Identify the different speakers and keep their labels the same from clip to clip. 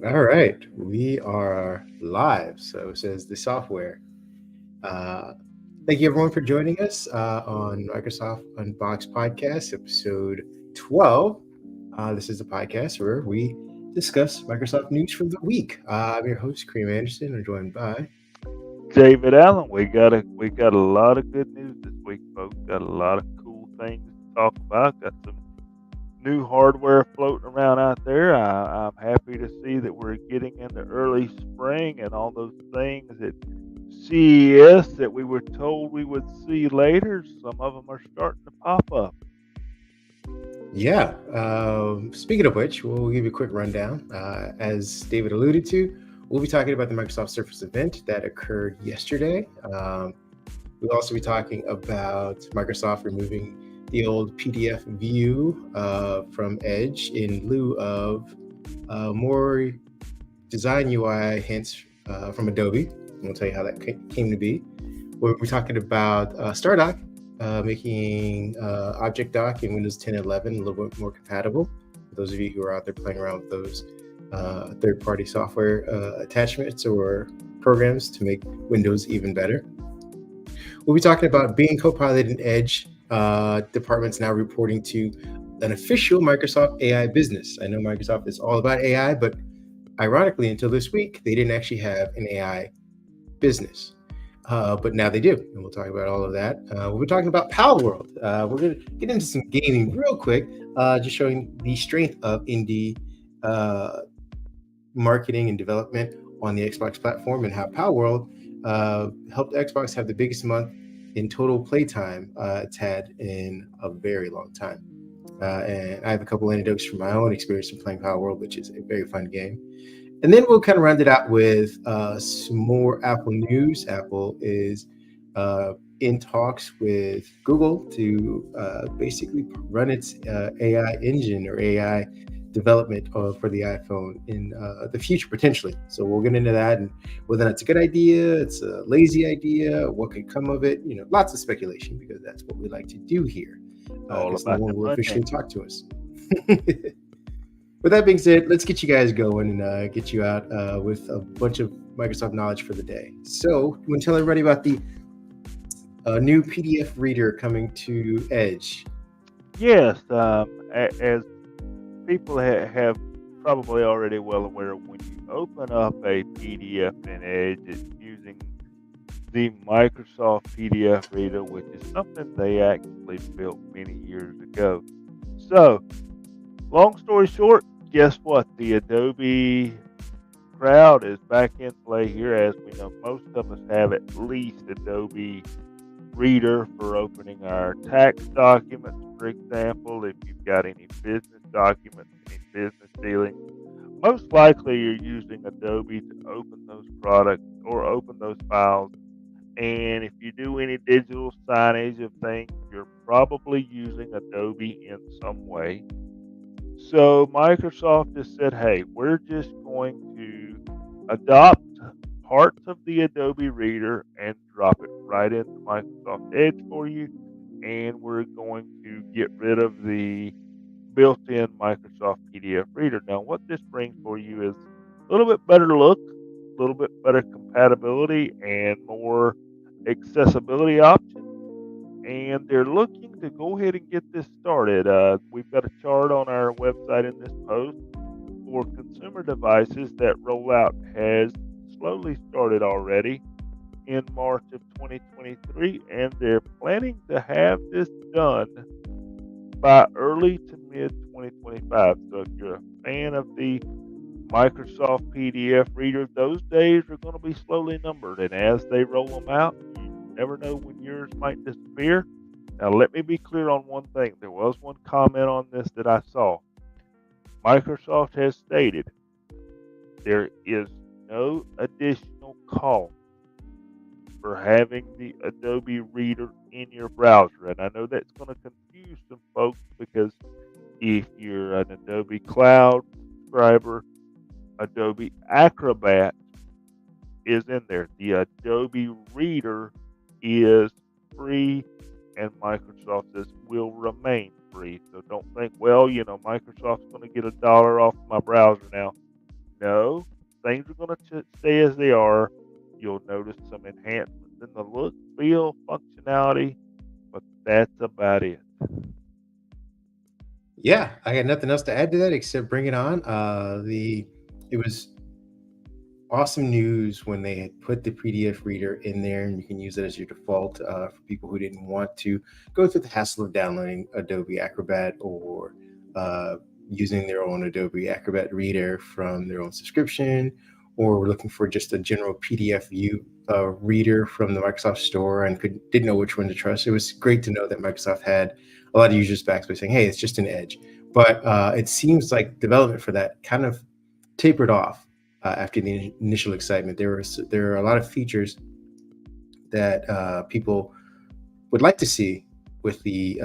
Speaker 1: All right, we are live. So says the software. Uh, Thank you everyone for joining us on Microsoft Unboxed Podcast, episode 12. This is a podcast where we discuss Microsoft news from the week. I'm your host, Kareem Anderson. I'm joined by.
Speaker 2: David Allen, we got a lot of good news this week, folks. Got a lot of cool things to talk about. Got some new hardware floating around out there. I'm happy to see that we're getting into early spring and all those things at CES that we were told we would see later. Some of them are starting to pop up.
Speaker 1: Yeah. Speaking of which, we'll give you a quick rundown. As David alluded to, we'll be talking about the Microsoft Surface event that occurred yesterday. We'll also be talking about Microsoft removing the old PDF view from Edge in lieu of more design UI hints from Adobe. And we'll tell you how that came to be. We'll be talking about StarDock making Object Dock in Windows 10 and 11 a little bit more compatible. For those of you who are out there playing around with those third-party software attachments or programs to make Windows even better. We'll be talking about Bing Copilot and Edge departments now reporting to an official Microsoft AI business. I know Microsoft is all about AI, but ironically, until this week, they didn't actually have an AI business. But now they do, and we'll talk about all of that. We'll be talking about Pal World. We're going to get into some gaming real quick, just showing the strength of indie marketing and development on the Xbox platform and how Pal World helped Xbox have the biggest month in total playtime it's had in a very long time. And I have a couple anecdotes from my own experience in playing Pal World, which is a very fun game. And then we'll kind of round it out with some more Apple news. Apple is in talks with Google to basically run its AI engine or AI development for the iPhone in the future potentially. So we'll get into that and whether that's a good idea, it's a lazy idea, what could come of it. Lots of speculation because that's what we like to do here.
Speaker 2: All
Speaker 1: Because no
Speaker 2: about
Speaker 1: one
Speaker 2: the
Speaker 1: will
Speaker 2: money.
Speaker 1: officially talk to us. With that being said, let's get you guys going and get you out with a bunch of Microsoft knowledge for the day. So, you want to tell everybody about the new PDF reader coming to Edge?
Speaker 2: Yes, as people have probably already well aware, when you open up a PDF in Edge, it's using the Microsoft PDF Reader, which is something they actually built many years ago. So, long story short, guess what? The Adobe crowd is back in play here. As we know, most of us have at least Adobe Reader for opening our tax documents, for example. If you've got any business documents, any business dealings, most likely you're using Adobe to open those products or open those files. And if you do any digital signage of things, you're probably using Adobe in some way. So Microsoft has said, hey, we're just going to adopt parts of the Adobe Reader and drop it right into Microsoft Edge for you. And we're going to get rid of the built in Microsoft PDF Reader. Now, what this brings for you is a little bit better look, a little bit better compatibility, and more accessibility options. And they're looking to go ahead and get this started. We've got a chart on our website in this post for consumer devices. That rollout has slowly started already in March of 2023, and they're planning to have this done by early to mid 2025. So if you're a fan of the Microsoft PDF Reader, those days are going to be slowly numbered, and as they roll them out, you never know when yours might disappear. Now, let me be clear on one thing. There was one comment on this that I saw. Microsoft has stated there is no additional cost for having the Adobe Reader in your browser. And I know that's going to confuse some folks because if you're an Adobe Cloud subscriber, Adobe Acrobat is in there. The Adobe Reader is free, and Microsoft says will remain free. So don't think, well, Microsoft's going to get $1 off my browser now. No, things are going to stay as they are. You'll notice some enhancements in the look, feel, functionality, but that's about it.
Speaker 1: Yeah, I got nothing else to add to that except bring it on. It was awesome news when they had put the PDF reader in there, and you can use it as your default for people who didn't want to go through the hassle of downloading Adobe Acrobat or using their own Adobe Acrobat reader from their own subscription, or were looking for just a general PDF view reader from the Microsoft Store and didn't know which one to trust. It was great to know that Microsoft had a lot of users back by saying, "Hey, it's just an Edge." But it seems like development for that kind of tapered off after the initial excitement. There are a lot of features that people would like to see with the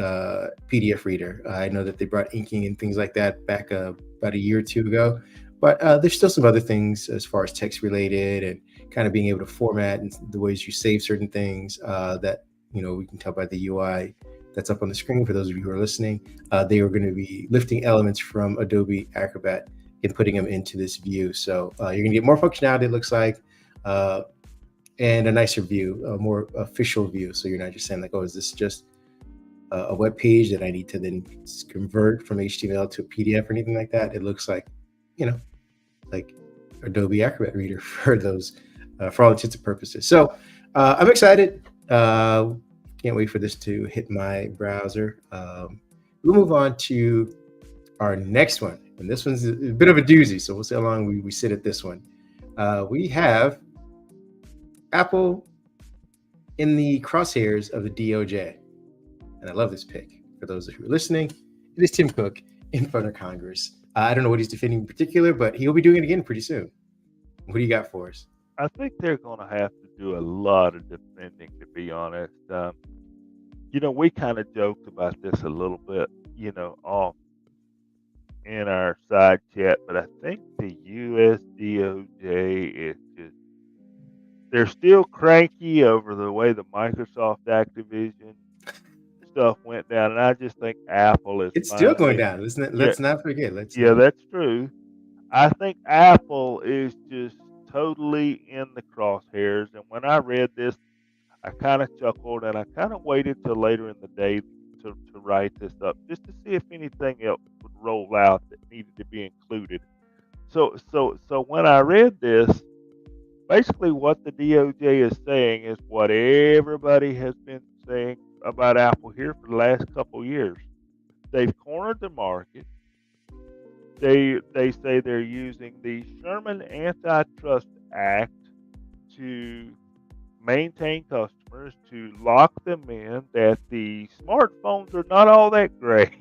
Speaker 1: PDF reader. I know that they brought inking and things like that back about a year or two ago, but there's still some other things as far as text related and kind of being able to format and the ways you save certain things that we can tell by the UI that's up on the screen for those of you who are listening. They are going to be lifting elements from Adobe Acrobat and putting them into this view. So you're going to get more functionality, it looks like, and a nicer view, a more official view. So you're not just saying like, oh, is this just a web page that I need to then convert from HTML to a PDF or anything like that? It looks like, like Adobe Acrobat Reader for those, for all intents and purposes. So I'm excited. Can't wait for this to hit my browser. We'll move on to our next one. And this one's a bit of a doozy, so we'll see how long we sit at this one. We have Apple in the crosshairs of the DOJ. And I love this pick. For those who are listening, it is Tim Cook in front of Congress. I don't know what he's defending in particular, but he'll be doing it again pretty soon. What do you got for us?
Speaker 2: I think they're going to have to do a lot of defending, to be honest. We kind of joked about this a little bit, off in our side chat, but I think the US DOJ is just, they're still cranky over the way the Microsoft Activision stuff went down, and I just think Apple is
Speaker 1: It's still
Speaker 2: finally,
Speaker 1: going down, isn't it? Let's not forget.
Speaker 2: that's true. I think Apple is just totally in the crosshairs, and when I read this, I kind of chuckled, and I kind of waited till later in the day to write this up just to see if anything else would roll out that needed to be included. So when I read this, basically what the DOJ is saying is what everybody has been saying about Apple here for the last couple of years. They've cornered the market. They say they're using the Sherman Antitrust Act to maintain customers, to lock them in, that the smartphones are not all that great,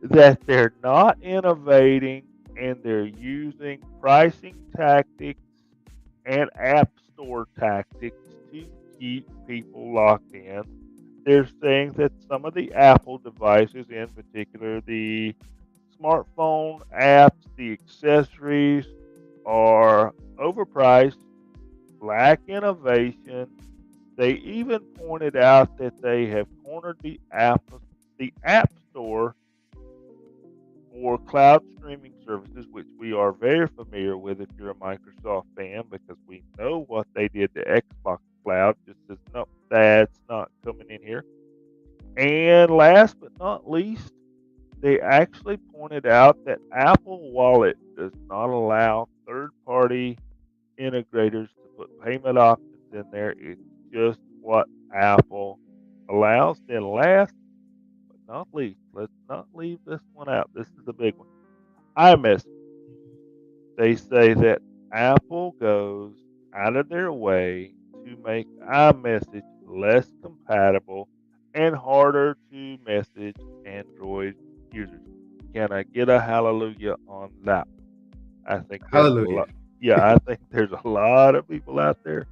Speaker 2: that they're not innovating, and they're using pricing tactics and app store tactics to keep people locked in. They're saying that some of the Apple devices, in particular the smartphone apps, the accessories, are overpriced, lack innovation. They even pointed out that they have cornered the App Store for cloud streaming services, which we are very familiar with if you're a Microsoft fan, because we know what they did to Xbox Cloud. Just says, no, that's not coming in here. And last but not least, they actually pointed out that Apple Wallet does not allow third-party integrators to put payment options in there. It's just what Apple allows. Then last but not least, let's not leave this one out. This is a big one. iMessage. They say that Apple goes out of their way to make iMessage less compatible and harder to message Android users. Can I get a hallelujah on that? I think there's a lot. Yeah, I think there's a lot of people out there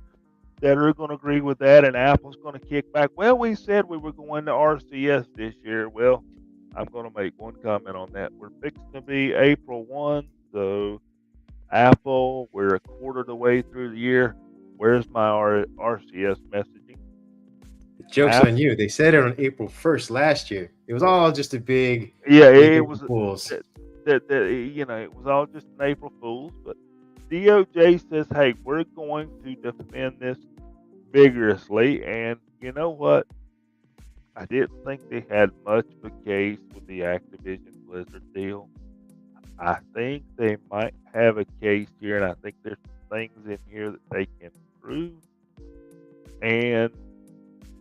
Speaker 2: that are going to agree with that, and Apple's going to kick back. Well, we said we were going to RCS this year. Well, I'm going to make one comment on that. We're fixing to be April 1, so Apple, we're a quarter of the way through the year. Where's my RCS messaging?
Speaker 1: The joke's on you. They said it on April 1st last year. It was all just a big
Speaker 2: it was
Speaker 1: Fools.
Speaker 2: that it was all just an April Fool's. But DOJ says, hey, we're going to defend this vigorously. And you know what? I didn't think they had much of a case with the Activision Blizzard deal. I think they might have a case here, and I think there's things in here that they can prove. And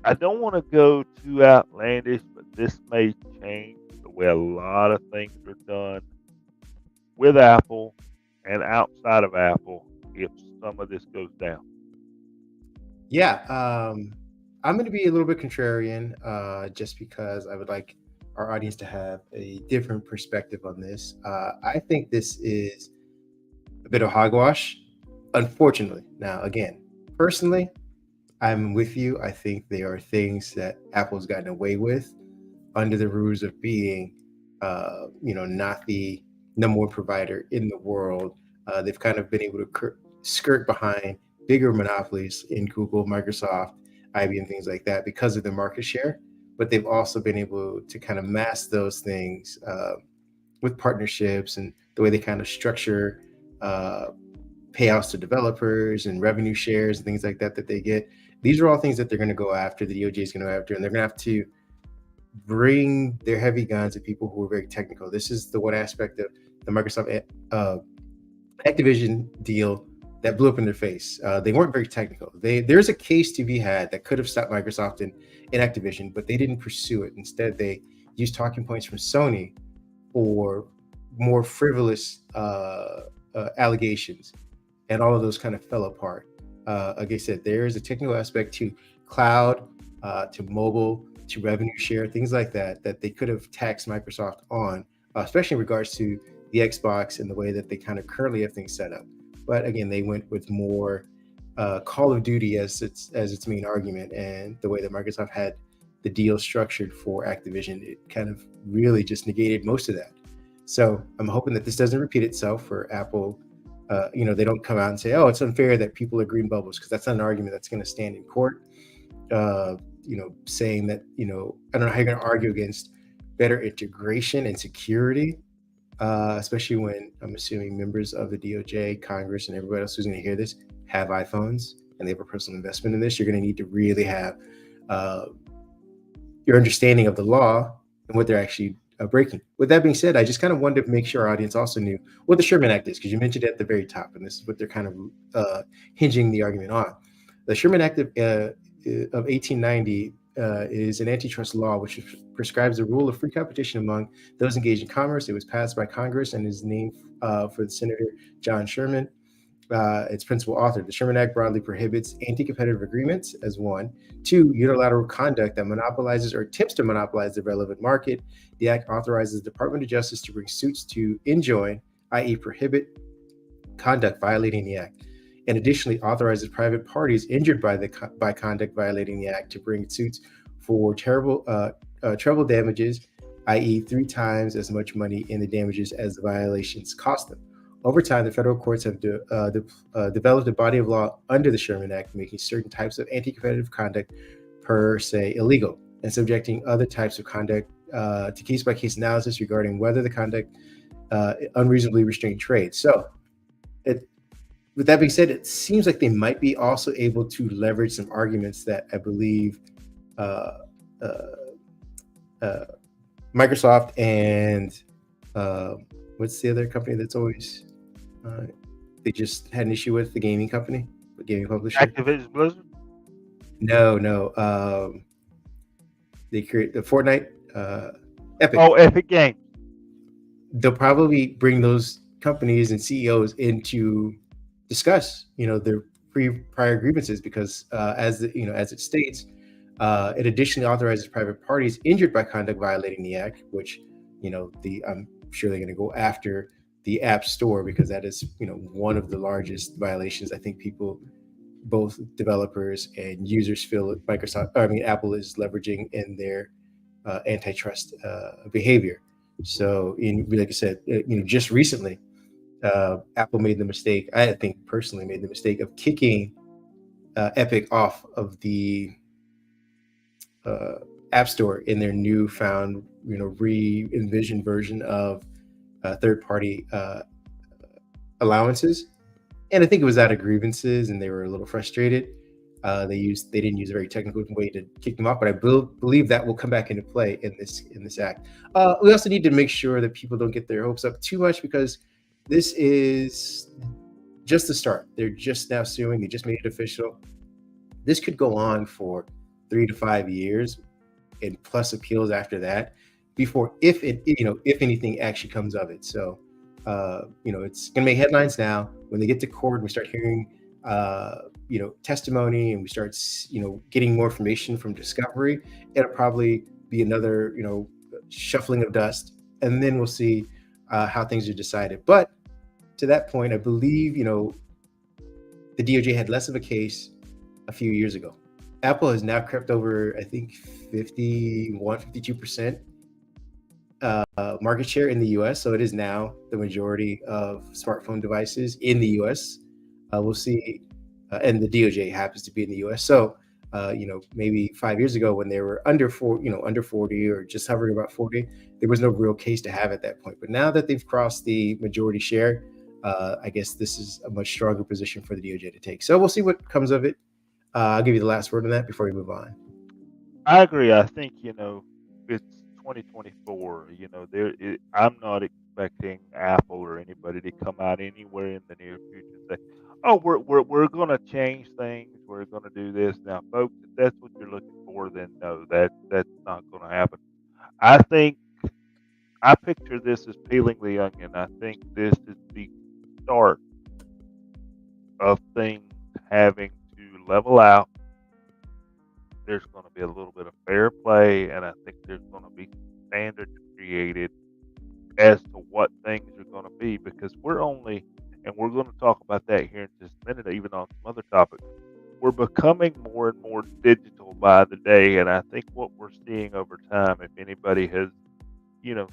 Speaker 2: I don't want to go too outlandish, but this may change the way a lot of things are done with Apple and outside of Apple if some of this goes down.
Speaker 1: Yeah, I'm going to be a little bit contrarian, just because I would like our audience to have a different perspective on this. I think this is a bit of hogwash, unfortunately. Now, again, personally, I'm with you. I think there are things that Apple's gotten away with under the rules of being, not the number one provider in the world. They've kind of been able to skirt behind bigger monopolies in Google, Microsoft, IBM, things like that because of their market share. But they've also been able to kind of mask those things with partnerships and the way they kind of structure uh, payouts to developers and revenue shares and things like that that they get. These are all things that they're going to go after. The DOJ is going to go after, and they're going to have to bring their heavy guns at people who are very technical. This is the one aspect of the Microsoft Activision deal that blew up in their face. They weren't very technical. There's a case to be had that could have stopped Microsoft in Activision, but they didn't pursue it. Instead, they used talking points from Sony for more frivolous allegations, and all of those kind of fell apart. Like I said, there is a technical aspect to cloud, to mobile, to revenue share, things like that, that they could have taxed Microsoft on, especially in regards to the Xbox and the way that they kind of currently have things set up. But again, they went with more Call of Duty as its main argument, and the way that Microsoft had the deal structured for Activision, it kind of really just negated most of that. So I'm hoping that this doesn't repeat itself for Apple. They don't come out and say, "Oh, it's unfair that people are green bubbles," because that's not an argument that's going to stand in court. Saying that, I don't know how you're going to argue against better integration and security, especially when I'm assuming members of the DOJ, Congress, and everybody else who's going to hear this have iPhones and they have a personal investment in this. You're going to need to really have your understanding of the law and what they're actually breaking. With that being said, I just kind of wanted to make sure our audience also knew what the Sherman Act is, because you mentioned it at the very top, and this is what they're kind of hinging the argument on. The Sherman Act of 1890 is an antitrust law which prescribes the rule of free competition among those engaged in commerce. It was passed by Congress and is named for the Senator John Sherman. Its principal author. The Sherman Act broadly prohibits anti-competitive agreements as one. Two, unilateral conduct that monopolizes or attempts to monopolize the relevant market. The Act authorizes the Department of Justice to bring suits to enjoin, i.e. prohibit, conduct violating the Act, and additionally authorizes private parties injured by conduct violating the Act to bring suits for treble damages, i.e. 3 times as much money in the damages as the violations cost them. Over time, the federal courts have developed a body of law under the Sherman Act, making certain types of anti-competitive conduct per se illegal, and subjecting other types of conduct to case-by-case analysis regarding whether the conduct unreasonably restrained trade. So, with that being said, it seems like they might be also able to leverage some arguments that I believe Microsoft and what's the other company that's always they just had an issue with, the gaming company, the gaming publisher.
Speaker 2: Activision Blizzard?
Speaker 1: No. They create the Fortnite, Epic.
Speaker 2: Oh, Epic Games.
Speaker 1: They'll probably bring those companies and CEOs in to discuss, their prior grievances, because as it states, it additionally authorizes private parties injured by conduct violating the Act, which, I'm sure they're going to go after the App Store, because that is, one of the largest violations I think people, both developers and users, feel Apple is leveraging in their antitrust behavior. So, like I said, just recently, Apple made the mistake, I think personally made the mistake of kicking Epic off of the App Store in their newfound, re-envisioned version of third-party allowances. and I think it was out of grievances, and they were a little frustrated. They didn't use a very technical way to kick them off, but I believe that will come back into play in this act. We also need to make sure that people don't get their hopes up too much, because this is just the start. They're just now suing. They just made it official. This could go on for 3 to 5 years, and plus appeals after that, before, if anything actually comes of it. So it's going to make headlines now. When they get to court, we start hearing testimony, and we start getting more information from discovery. It'll probably be another shuffling of dust, and then we'll see how things are decided. But to that point, I believe the DOJ had less of a case a few years ago. Apple has now crept over, I think, 52% market share in the US. So it is now the majority of smartphone devices in the US. We'll see. And the DOJ happens to be in the US. So, maybe 5 years ago, when they were under 40, or just hovering about 40, there was no real case to have at that point. But now that they've crossed the majority share, I guess this is a much stronger position for the DOJ to take. So we'll see what comes of it. I'll give you the last word on that before we move on.
Speaker 2: I agree. I think it's 2024. I'm not expecting Apple or anybody to come out anywhere in the near future and say, "Oh, we're going to change things. We're going to do this." Now, folks, if that's what you're looking for, then no, that's not going to happen. I think I picture this as peeling the onion. I think this is the start of things having to level out. There's going to be a little bit of fair play, and I think there's going to be standards created as to what things are going to be, because we're going to talk about that here in just a minute, even on some other topics. We're becoming more and more digital by the day, and I think what we're seeing over time, if anybody has,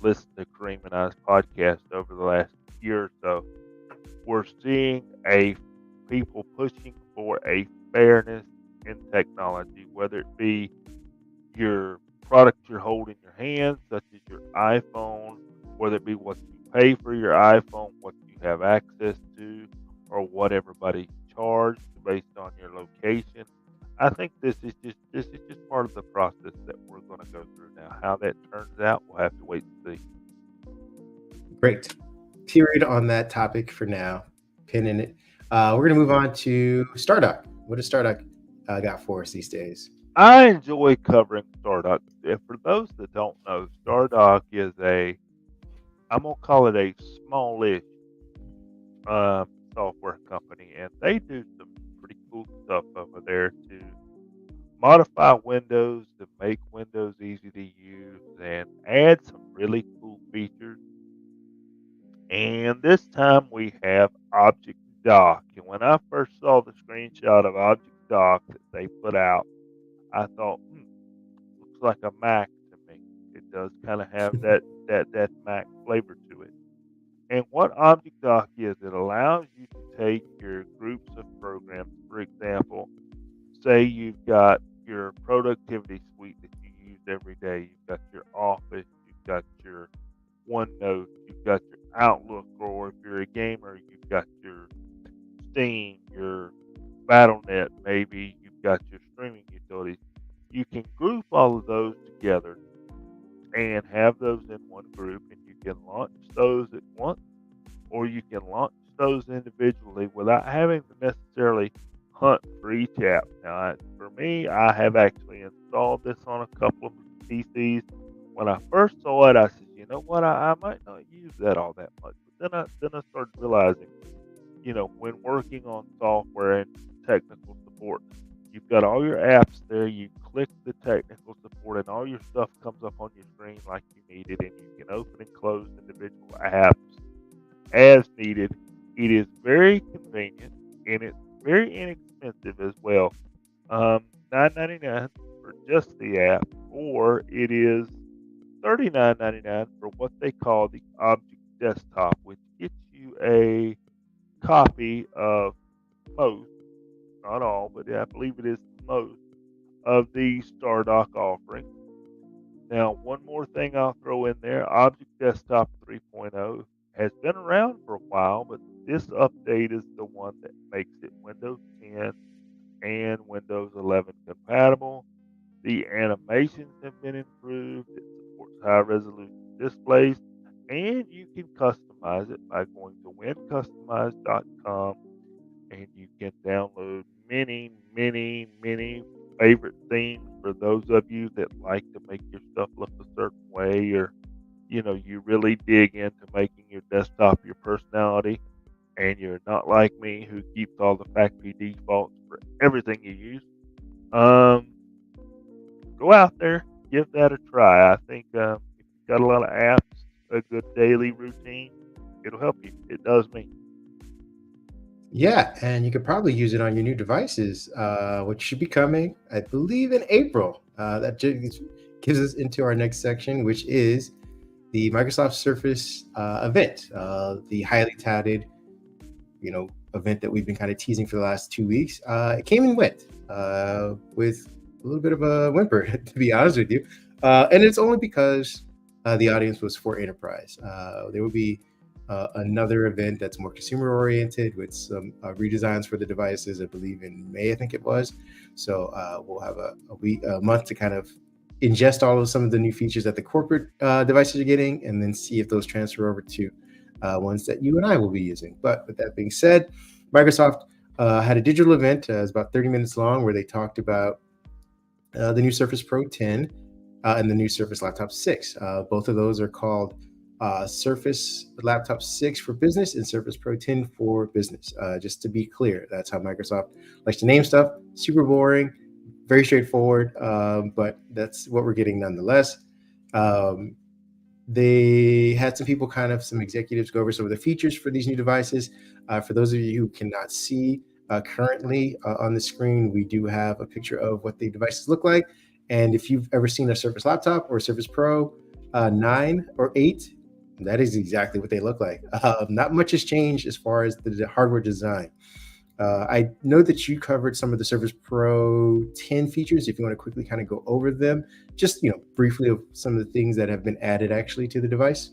Speaker 2: listened to Kareem and I's podcast over the last year or so, we're seeing people pushing for a fairness in technology, whether it be your product you're holding in your hands, such as your iPhone, whether it be what you pay for your iPhone, what you have access to, or what everybody charged based on your location. I think this is just part of the process that we're going to go through now. How that turns out, we'll have to wait and see.
Speaker 1: Great. Period on that topic for now. Pin in it. We're going to move on to Stardock. What does Stardock got for us these days?
Speaker 2: I enjoy covering Stardock. For those that don't know, Stardock is I'm going to call it a smallish software company, and they do some pretty cool stuff over there to modify Windows, to make Windows easy to use, and add some really cool features. And this time we have Object Dock. And when I first saw the screenshot of Object Dock that they put out, I thought, looks like a Mac to me. It does kind of have that Mac flavor to it. And what Object Dock is, it allows you to take your groups of programs. For example, say you've got your productivity suite that you use every day. You've got your Office, you've got your OneNote, you've got your Outlook, or if you're a gamer, you've got your Steam, your Battle.net, maybe you've got your streaming utilities. You can group all of those together and have those in one group, and you can launch those at once, or you can launch those individually without having to necessarily hunt for each app. Now, for me, I have actually installed this on a couple of PCs. When I first saw it, I said, you know what, I might not use that all that much. But then I started realizing, when working on software and technical support, you've got all your apps there. You click the technical support, and all your stuff comes up on your screen like you need it, and you can open and close individual apps as needed. It is very convenient, and it's very inexpensive as well. $9.99 for just the app, or it is $39.99 for what they call the Object Desktop, which gets you a copy of most, not all, but I believe it is most of the Stardock offerings. Now, one more thing I'll throw in there, Object Desktop 3.0 has been around for a while, but This update is the one that makes it Windows 10 and Windows 11 compatible. The animations have been improved. It supports high resolution displays, and you can customize it by going to wincustomize.com, and you can download many favorite themes for those of you that like to make your stuff look a certain way, or you really dig into making your desktop your personality, and you're not like me who keeps all the factory defaults for everything you use. Um, Go out there, give that a try. I think if you've got a lot of apps, a good daily routine, it'll help you. It does me.
Speaker 1: Yeah, and you could probably use it on your new devices, which should be coming, I believe, in April. That gives us into our next section, which is the Microsoft Surface event, the highly touted, event that we've been kind of teasing for the last 2 weeks. It came and went with a little bit of a whimper, to be honest with you. And it's only because the audience was for enterprise. There will be another event that's more consumer oriented with some redesigns for the devices, I believe in May, I think it was. So we'll have a month to kind of ingest all of some of the new features that the corporate devices are getting, and then see if those transfer over to ones that you and I will be using. But with that being said, Microsoft had a digital event. It was about 30 minutes long, where they talked about the new Surface Pro 10 and the new Surface Laptop 6. Both of those are called Surface Laptop 6 for business and Surface Pro 10 for business. Just to be clear, that's how Microsoft likes to name stuff. Super boring, very straightforward, but that's what we're getting nonetheless. Um, they had some executives go over some of the features for these new devices. For those of you who cannot see currently on the screen, we do have a picture of what the devices look like. And if you've ever seen a Surface Laptop or Surface Pro 9 or 8, that is exactly what they look like. Not much has changed as far as the hardware design. I know that you covered some of the Surface Pro 10 features. If you want to quickly kind of go over them, just briefly, of some of the things that have been added actually to the device.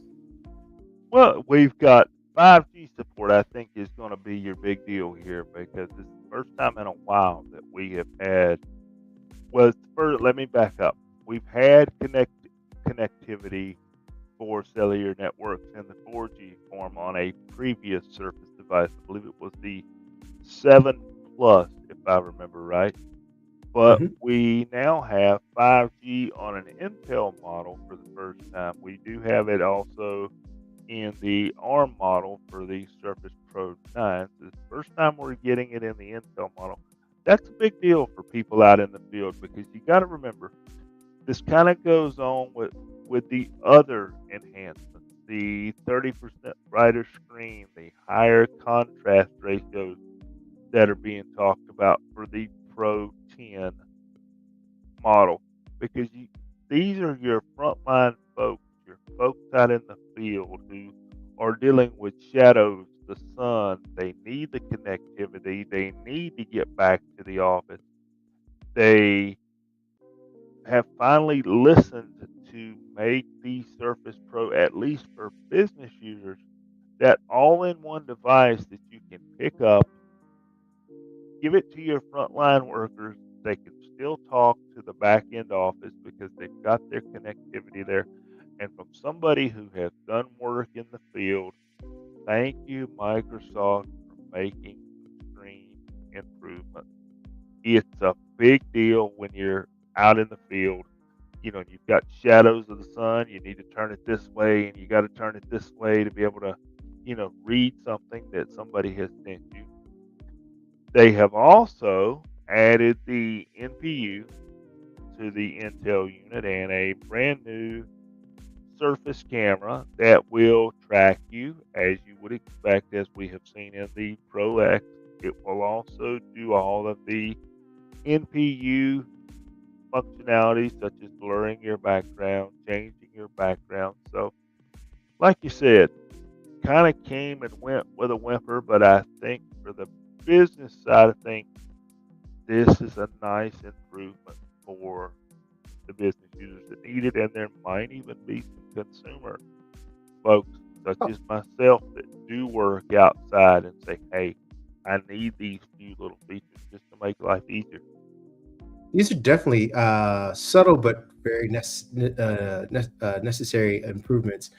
Speaker 2: Well, we've got 5G support. I think is going to be your big deal here, because it's the first time in a while that we have had. Well, first, let me back up. We've had connectivity for cellular networks in the 4G form on a previous Surface device. I believe it was the 7 Plus, if I remember right. But
Speaker 1: Mhm.
Speaker 2: we now have 5G on an Intel model for the first time. We do have it also in the ARM model for the Surface Pro 9. So it's the first time we're getting it in the Intel model. That's a big deal for people out in the field, because you got to remember, this kind of goes on with the other enhancements, the 30% brighter screen, the higher contrast ratios that are being talked about for the Pro 10 model, because these are your frontline folks, your folks out in the field who are dealing with shadows, the sun. They need the connectivity. They need to get back to the office. They have finally listened to make the Surface Pro, at least for business users, that all-in-one device that you can pick up, give it to your frontline workers. They can still talk to the back end office because they've got their connectivity there. And from somebody who has done work in the field, thank you, Microsoft, for making the screen improvement. It's a big deal when you're out in the field. You've got shadows of the sun. You need to turn it this way, and you got to turn it this way to be able to, read something that somebody has sent you. They have also added the NPU to the Intel unit and a brand new Surface camera that will track you as you would expect, as we have seen in the Pro X. It will also do all of the NPU functionality, such as blurring your background, changing your background. So, like you said, kind of came and went with a whimper, but I think for the business side of things, this is a nice improvement for the business users that need it, and there might even be some consumer folks such
Speaker 1: Oh,
Speaker 2: as myself, that do work outside and say, "Hey, I need these few little features just to make life easier."
Speaker 1: these are definitely subtle but very necessary improvements,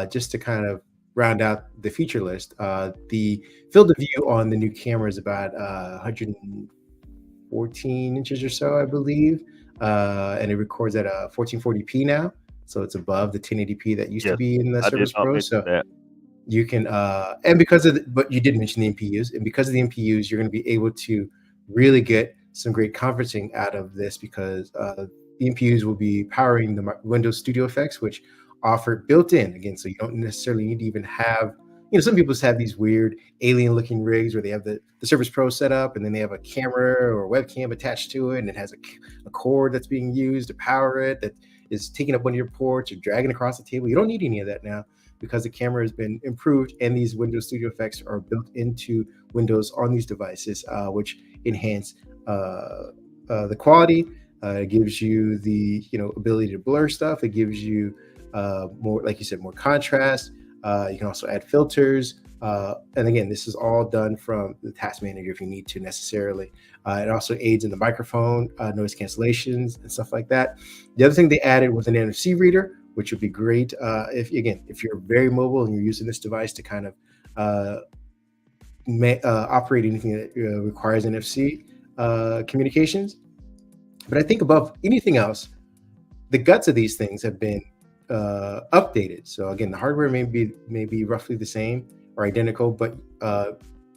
Speaker 1: just to kind of round out the feature list. The field of view on the new camera is about 114 inches or so, I believe, and it records at 1440p now, so it's above the 1080p that used to
Speaker 2: Yes,
Speaker 1: be in the
Speaker 2: I did
Speaker 1: Surface
Speaker 2: not
Speaker 1: Pro.
Speaker 2: mention
Speaker 1: So
Speaker 2: that.
Speaker 1: you can, and because of but you did mention the MPUs, and because of the MPUs, you're going to be able to really get some great conferencing out of this, because the MPUs will be powering the Windows Studio effects, which offer built-in again, so you don't necessarily need to even have. Some people just have these weird alien-looking rigs where they have the Surface Pro set up, and then they have a camera or webcam attached to it, and it has a cord that's being used to power it that is taking up one of your ports or dragging across the table. You don't need any of that now, because the camera has been improved and these Windows Studio effects are built into Windows on these devices, which enhance the quality. It gives you the ability to blur stuff. It gives you more, like you said, more contrast. You can also add filters. And again, this is all done from the task manager if you need to necessarily. It also aids in the microphone, noise cancellations, and stuff like that. The other thing they added was an NFC reader, which would be great if you're very mobile and you're using this device to kind of operate anything that requires NFC communications. But I think above anything else, the guts of these things have been updated. So again, the hardware may be roughly the same or identical, but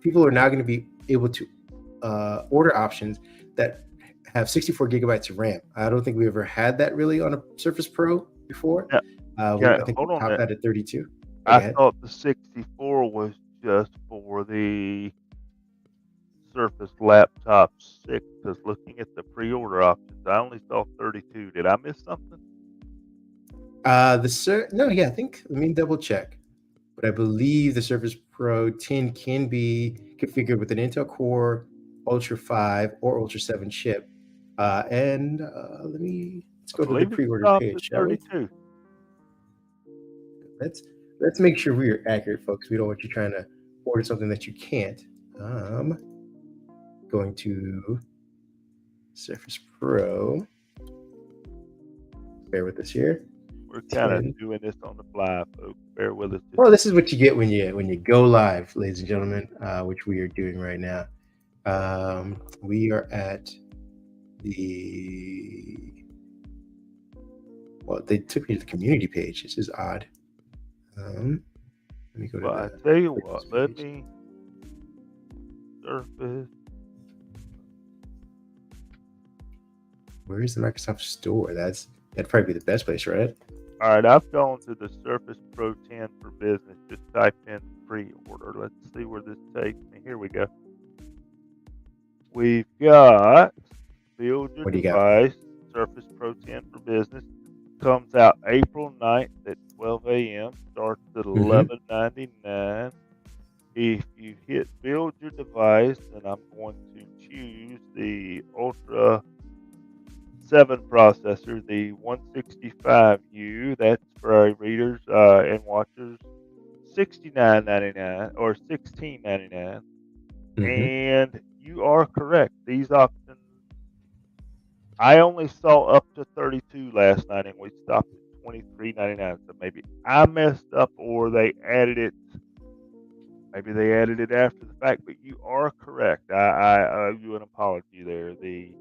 Speaker 1: people are now going to be able to order options that have 64 gigabytes of RAM. I don't think we ever had that really on a Surface Pro before.
Speaker 2: Yeah,
Speaker 1: I think we
Speaker 2: hold on a
Speaker 1: topped
Speaker 2: minute.
Speaker 1: that at 32. Oh, go
Speaker 2: I
Speaker 1: ahead.
Speaker 2: thought the 64 was just for the Surface Laptop 6, because looking at the pre-order options, I only saw 32. Did I miss something?
Speaker 1: No, yeah, I think, let me double check. But I believe the Surface Pro 10 can be configured with an Intel Core Ultra 5 or Ultra 7 chip. And let's
Speaker 2: I
Speaker 1: go to the
Speaker 2: believe it
Speaker 1: pre-order
Speaker 2: stopped
Speaker 1: page,
Speaker 2: at
Speaker 1: shall we?
Speaker 2: 32.
Speaker 1: Let's let's make sure we are accurate, folks. We don't want you trying to order something that you can't. Going to Surface Pro. Bear with us here.
Speaker 2: We're kind of
Speaker 1: 10.
Speaker 2: doing this on the fly, folks. Bear with us.
Speaker 1: Well, this is what you get when you go live, ladies and gentlemen, which we are doing right now. We are at they took me to the community page. This is odd. Let me go to
Speaker 2: Well, I
Speaker 1: the
Speaker 2: tell you
Speaker 1: purchase
Speaker 2: what, let
Speaker 1: page.
Speaker 2: me Surface.
Speaker 1: Where's the Microsoft Store? That'd probably be the best place, right?
Speaker 2: All right, I've gone to the Surface Pro 10 for business. Just type in pre-order. Let's see where this takes me. Here we go. We've got build your
Speaker 1: What do you got?
Speaker 2: device, Surface Pro 10 for business. Comes out April 9th at 12 a.m. Starts at $11.99. If you hit build your device, then I'm going to choose the Ultra 7 processor, the 165U. That's for our readers and watchers. $69.99 or $16.99. And you are correct. These options, I only saw up to 32 last night, and we stopped at $23.99. So maybe I messed up, or they added it. Maybe they added it after the fact. But you are correct. I owe you an apology there. The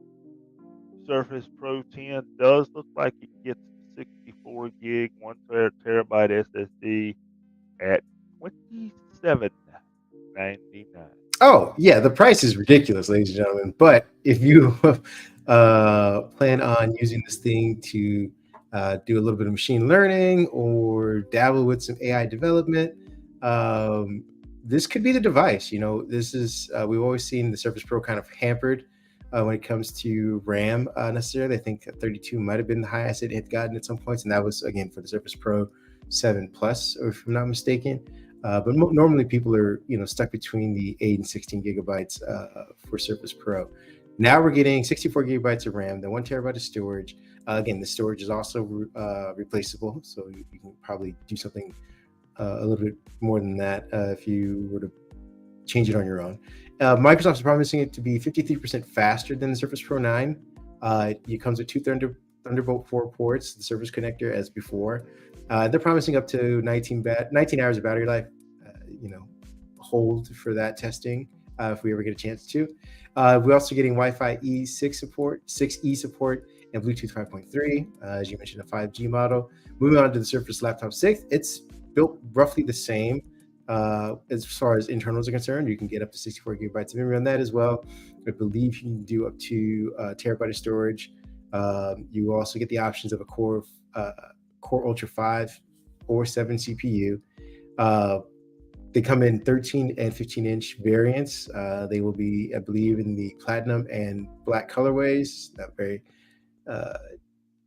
Speaker 2: Surface Pro 10 does look like it gets 64 gig, 1 terabyte SSD at $27.99.
Speaker 1: Oh, yeah, the price is ridiculous, ladies and gentlemen. But if you plan on using this thing to do a little bit of machine learning or dabble with some AI development, this could be the device. This is we've always seen the Surface Pro kind of hampered when it comes to RAM necessarily. I think 32 might have been the highest it had gotten at some points, and that was again for the Surface Pro 7 Plus, or if I'm not mistaken. But normally people are stuck between the 8 and 16 gigabytes for Surface Pro. Now we're getting 64 gigabytes of RAM, then 1 terabyte of storage. Again, the storage is also replaceable, so you can probably do something a little bit more than that if you were to change it on your own. Microsoft's promising it to be 53% faster than the Surface Pro 9. It comes with two Thunderbolt 4 ports, the Surface connector as before. They're promising up to 19 hours of battery life. Hold for that testing if we ever get a chance to. We're also getting Wi-Fi E6 support, 6E support, and Bluetooth 5.3. As you mentioned, a 5G model. Moving on to the Surface Laptop 6, it's built roughly the same as far as internals are concerned. You can get up to 64 gigabytes of memory on that as well. I believe you can do up to a terabyte of storage. You also get the options of a Core Ultra 5 or 7 CPU. They come in 13 and 15-inch variants. They will be, I believe, in the platinum and black colorways. Not very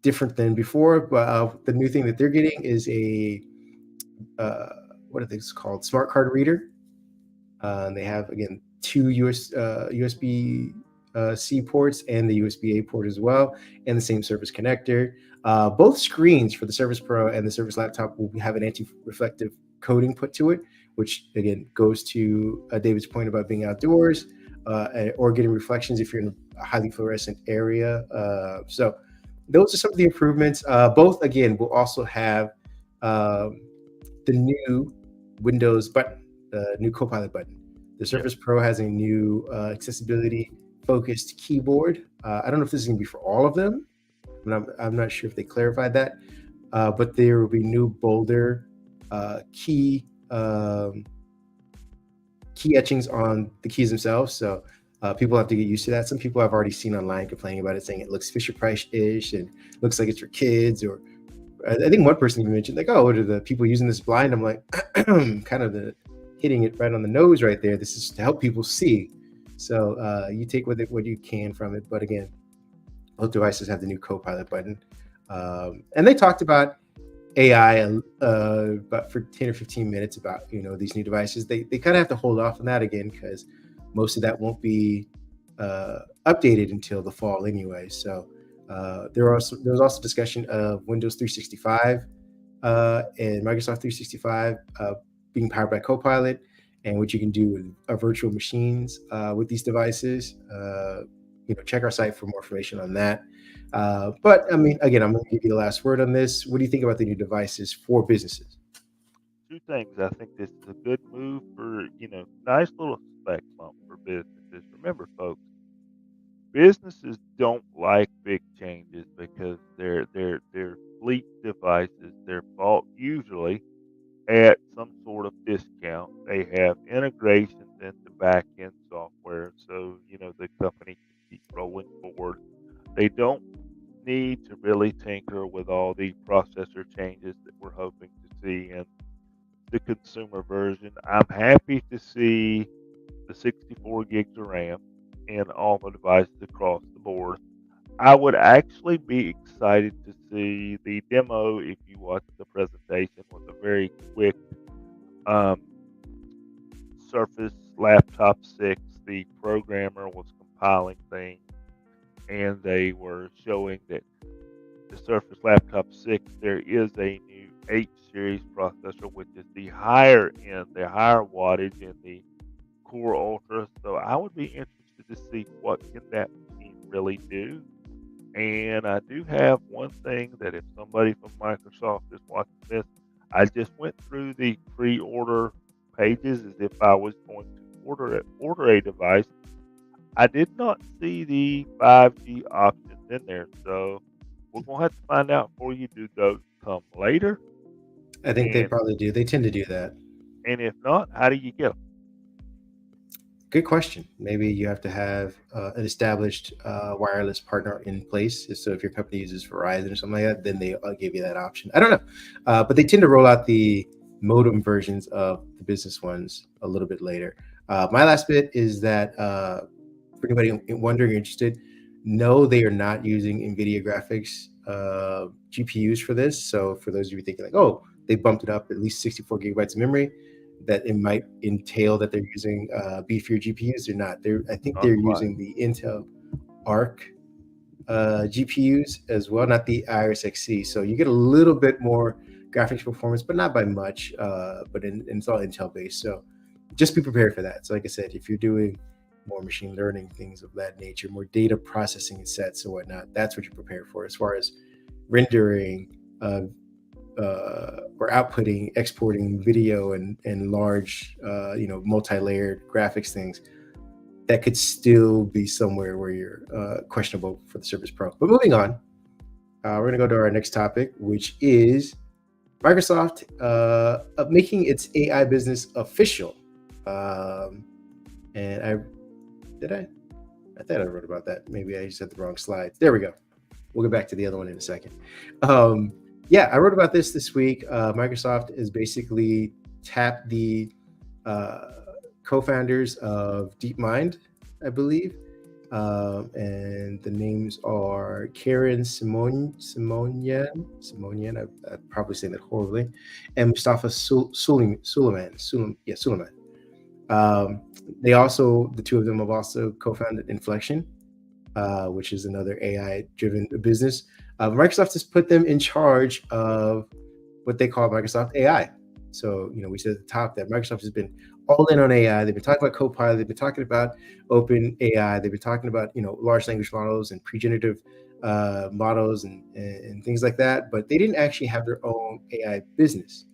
Speaker 1: different than before, but the new thing that they're getting is a what are these called? Smart card reader. They have, again, two USB C ports and the USB A port as well, and the same Surface connector. Both screens for the Surface Pro and the Surface Laptop will have an anti-reflective coating put to it, which again goes to David's point about being outdoors or getting reflections if you're in a highly fluorescent area. So those are some of the improvements. Both, again, will also have the new Windows button, the new Copilot button. The Surface Pro has a new accessibility-focused keyboard. I don't know if this is going to be for all of them. I'm not sure if they clarified that, but there will be new bolder key etchings on the keys themselves. So people have to get used to that. Some people I've already seen online complaining about it, saying it looks Fisher-Price-ish and looks like it's for kids. Or I think one person even mentioned, like, oh, what are the people using this blind? I'm like, kind of hitting it right on the nose right there. This is to help people see. So you take with it what you can from it. But again, both devices have the new Copilot button. And they talked about AI about for 10 or 15 minutes about these new devices. They kind of have to hold off on that again because most of that won't be updated until the fall anyway. So there was also discussion of Windows 365 and Microsoft 365 being powered by Copilot, and what you can do with virtual machines with these devices. Check our site for more information on that. But I mean, again, I'm going to give you the last word on this. What do you think about the new devices for businesses?
Speaker 2: Two things. I think this is a good move for, nice little spec bump for businesses. Remember, folks, businesses don't like big changes because their fleet devices, they're bought usually at some sort of discount. They have integrations into back end software, so the company can keep rolling forward. They don't need to really tinker with all the processor changes that we're hoping to see in the consumer version. I'm happy to see the 64 gigs of RAM in all the devices across the board. I would actually be excited to see the demo if you watch the presentation with a very quick Surface Laptop 6. The programmer was compiling things, and they were showing that the Surface Laptop 6, there is a new H series processor, which is the higher end, the higher wattage in the Core Ultra. So I would be interested to see what can that machine really do. And I do have one thing that if somebody from Microsoft is watching this, I just went through the pre-order pages as if I was going to order a device. I did not see the 5G options in there, so we're gonna have to find out for you. Do those come later?
Speaker 1: I think they probably do. They tend to do that.
Speaker 2: And if not, how do you get them?
Speaker 1: Good question. Maybe you have to have an established wireless partner in place. So if your company uses Verizon or something like that, then they'll give you that option. I don't know. But they tend to roll out the modem versions of the business ones a little bit later. My last bit is that for anybody wondering or interested, no, they are not using NVIDIA graphics GPUs for this. So for those of you thinking like, oh, they bumped it up at least 64 gigabytes of memory, that it might entail that they're using beefier GPUs. They're not. I think they're using the Intel Arc GPUs as well, not the Iris Xe. So you get a little bit more graphics performance, but not by much. And it's all Intel based, so just be prepared for that. So, like I said, if you're doing more machine learning, things of that nature, more data processing sets and whatnot, that's what you prepare for. As far as rendering or outputting, exporting video and large, multi-layered graphics things, that could still be somewhere where you're questionable for the Surface Pro. But moving on, we're going to go to our next topic, which is Microsoft making its AI business official. And I thought I wrote about that. Maybe I just had the wrong slides. There we go. We'll get back to the other one in a second. Yeah, I wrote about this week. Microsoft is basically tapped the co-founders of DeepMind, I believe. And the names are Karen Simonian, I'm probably saying that horribly, and Mustafa Suleiman. They also, the two of them have also co-founded Inflection, which is another AI-driven business. Microsoft has put them in charge of what they call Microsoft AI. So, we said at the top that Microsoft has been all in on AI. They've been talking about Copilot. They've been talking about open AI. They've been talking about, large language models and pre-generative models and things like that. But they didn't actually have their own AI business.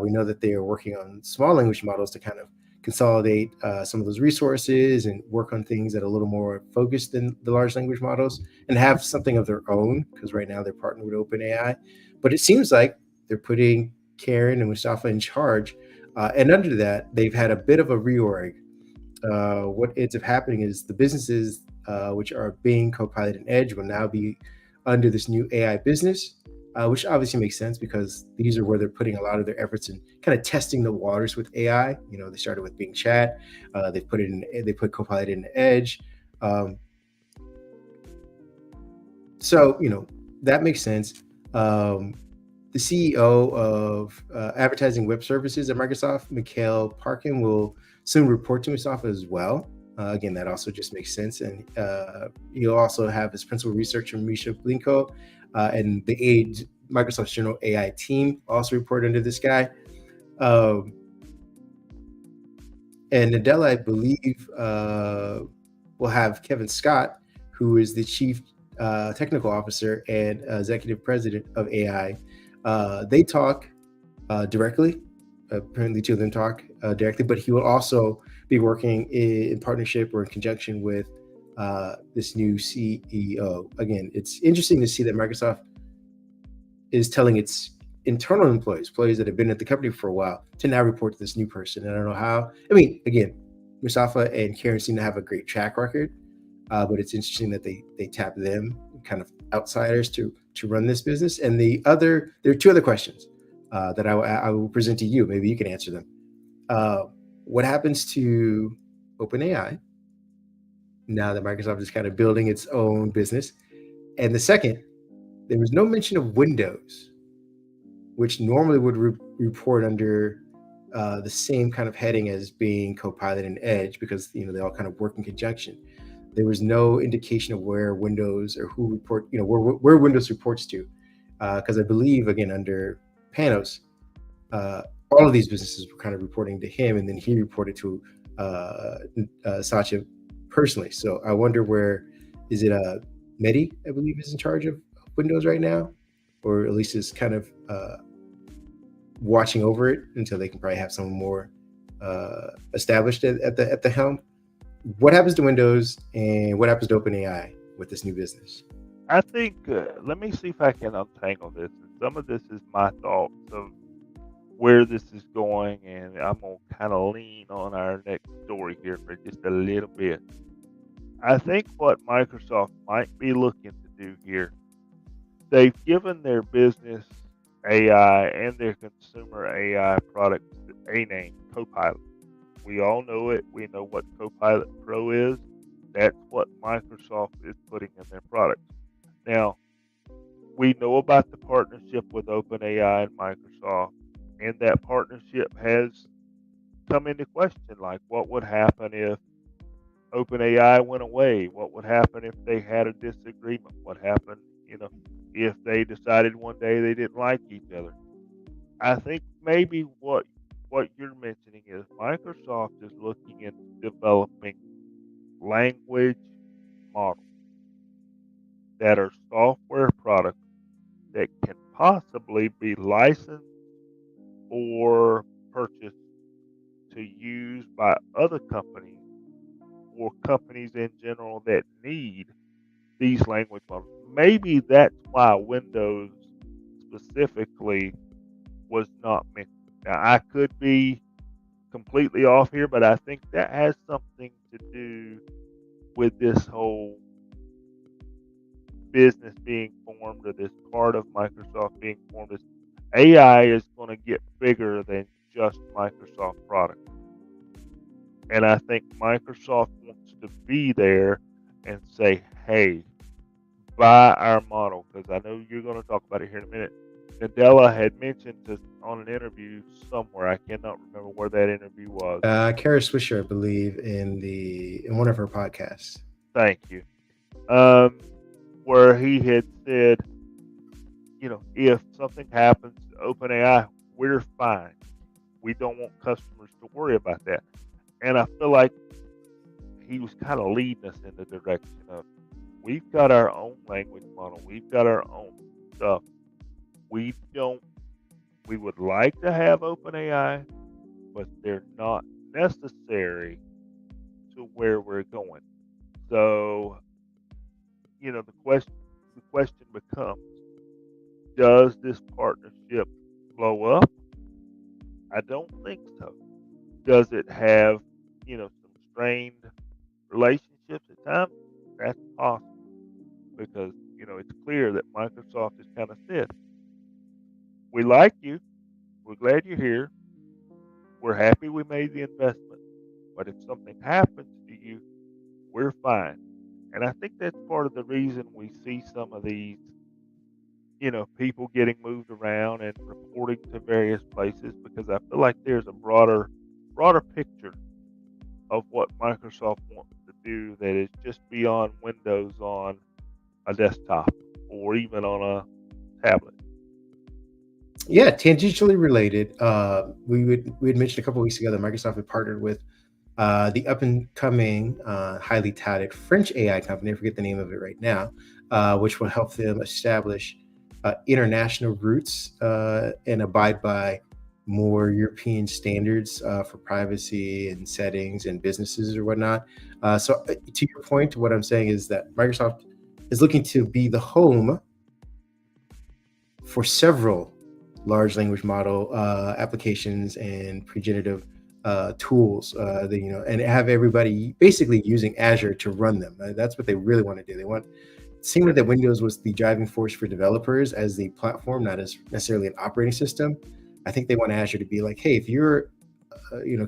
Speaker 1: We know that they are working on small language models to kind of consolidate some of those resources and work on things that are a little more focused than the large language models and have something of their own, because right now they're partnered with OpenAI. But it seems like they're putting Karen and Mustafa in charge. And under that, they've had a bit of a reorg. What ends up happening is the businesses which are Bing, Copilot, and Edge will now be under this new AI business, which obviously makes sense because these are where they're putting a lot of their efforts in kind of testing the waters with AI. They started with Bing Chat. They put Copilot in Edge. So that makes sense. The CEO of Advertising Web Services at Microsoft, Mikhail Parkin, will soon report to Mustafa as well. Again, that also just makes sense. And he'll also have his principal researcher, Misha Blinko, and the Microsoft's general AI team also report under this guy. And Nadella, I believe, will have Kevin Scott, who is the chief technical officer and executive president of AI. They talk directly. Apparently, two of them talk directly, but he will also be working in partnership or in conjunction with this new CEO. Again, it's interesting to see that Microsoft is telling its internal employees that have been at the company for a while, to now report to this new person. And I don't know how. I mean, again, Mustafa and Karen seem to have a great track record, but it's interesting that they tap them, kind of outsiders, to run this business. And there are two other questions that I will present to you. Maybe you can answer them. What happens to OpenAI now that Microsoft is kind of building its own business? And the second, there was no mention of Windows, which normally would report under the same kind of heading as Bing, Copilot, and Edge, because they all kind of work in conjunction. There was no indication of where Windows or who report, where Windows reports to, because I believe, again, under Panos, all of these businesses were kind of reporting to him, and then he reported to Satya personally. So I wonder is it Mehdi, I believe, is in charge of Windows right now, or at least is kind of watching over it until they can probably have someone more established at the helm. What happens to Windows, and what happens to OpenAI with this new business?
Speaker 2: I think, let me see if I can untangle this. And some of this is my thoughts of where this is going, and I'm going to kind of lean on our next story here for just a little bit. I think what Microsoft might be looking to do here, they've given their business AI and their consumer AI products a name, Copilot. We all know it. We know what Copilot Pro is. That's what Microsoft is putting in their products. Now, we know about the partnership with OpenAI and Microsoft, and that partnership has come into question. Like, what would happen if OpenAI went away? What would happen if they had a disagreement? What happened, if they decided one day they didn't like each other? I think maybe what you're mentioning is Microsoft is looking into developing language models that are software products that can possibly be licensed or purchased to use by other companies or companies in general that need these language models. Maybe that's why Windows specifically was not mentioned. Now, I could be completely off here, but I think that has something to do with this whole business being formed, or this part of Microsoft being formed. Is AI is going to get bigger than just Microsoft products. And I think Microsoft wants to be there and say, hey, buy our model. Because I know you're going to talk about it here in a minute. Nadella had mentioned on an interview somewhere, I cannot remember where that interview was.
Speaker 1: Kara Swisher, I believe, in one of her podcasts.
Speaker 2: Thank you. Where he had said, if something happens to OpenAI, we're fine. We don't want customers to worry about that. And I feel like he was kind of leading us in the direction of, we've got our own language model. We've got our own stuff. We would like to have OpenAI, but they're not necessary to where we're going. So, the question becomes, does this partnership blow up? I don't think so. Does it have, some strained relationships at times? That's possible, because, it's clear that Microsoft has kind of said, we like you. We're glad you're here. We're happy we made the investment. But if something happens to you, we're fine. And I think that's part of the reason we see some of these, people getting moved around and reporting to various places, because I feel like there's a broader picture of what Microsoft wants to do that is just beyond Windows on a desktop or even on a tablet.
Speaker 1: Yeah, tangentially related. We had mentioned a couple of weeks ago that Microsoft had partnered with the up and coming, highly touted French AI company. I forget the name of it right now, which will help them establish international routes and abide by more European standards for privacy and settings and businesses or whatnot. So to your point, what I'm saying is that Microsoft is looking to be the home for several large language model applications and pre-generative tools that, and have everybody basically using Azure to run them. That's what they really want to do. They want, same way that Windows was the driving force for developers as the platform, not as necessarily an operating system. I think they want Azure to be like, hey, if you're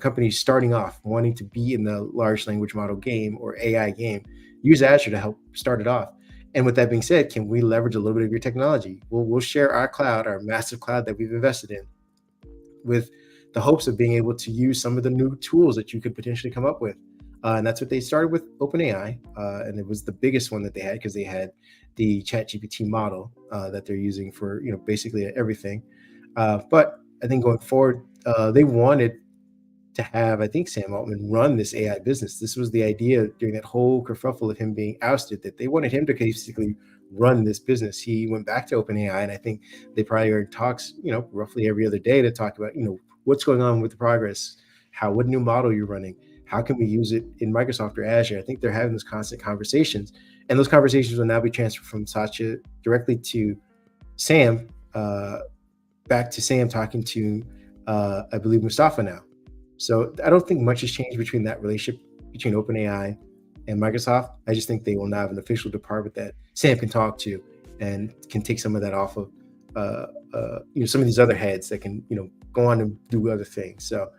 Speaker 1: company starting off wanting to be in the large language model game or AI game, use Azure to help start it off. And with that being said, can we leverage a little bit of your technology? We'll share our cloud, our massive cloud that we've invested in, with the hopes of being able to use some of the new tools that you could potentially come up with. And that's what they started with OpenAI. And it was the biggest one that they had, because they had the ChatGPT model that they're using for basically everything. But I think going forward, they wanted to have, I think, Sam Altman run this AI business. This was the idea during that whole kerfuffle of him being ousted, that they wanted him to basically run this business. He went back to OpenAI, and I think they probably are in talks, roughly every other day to talk about, what's going on with the progress, what new model you're running, how can we use it in Microsoft or Azure. I think they're having those constant conversations, and those conversations will now be transferred from Satya directly to Sam, back to Sam talking to, I believe, Mustafa now. So I don't think much has changed between that relationship between OpenAI and Microsoft. I just think they will now have an official department that Sam can talk to and can take some of that off of some of these other heads that can go on and do other things. So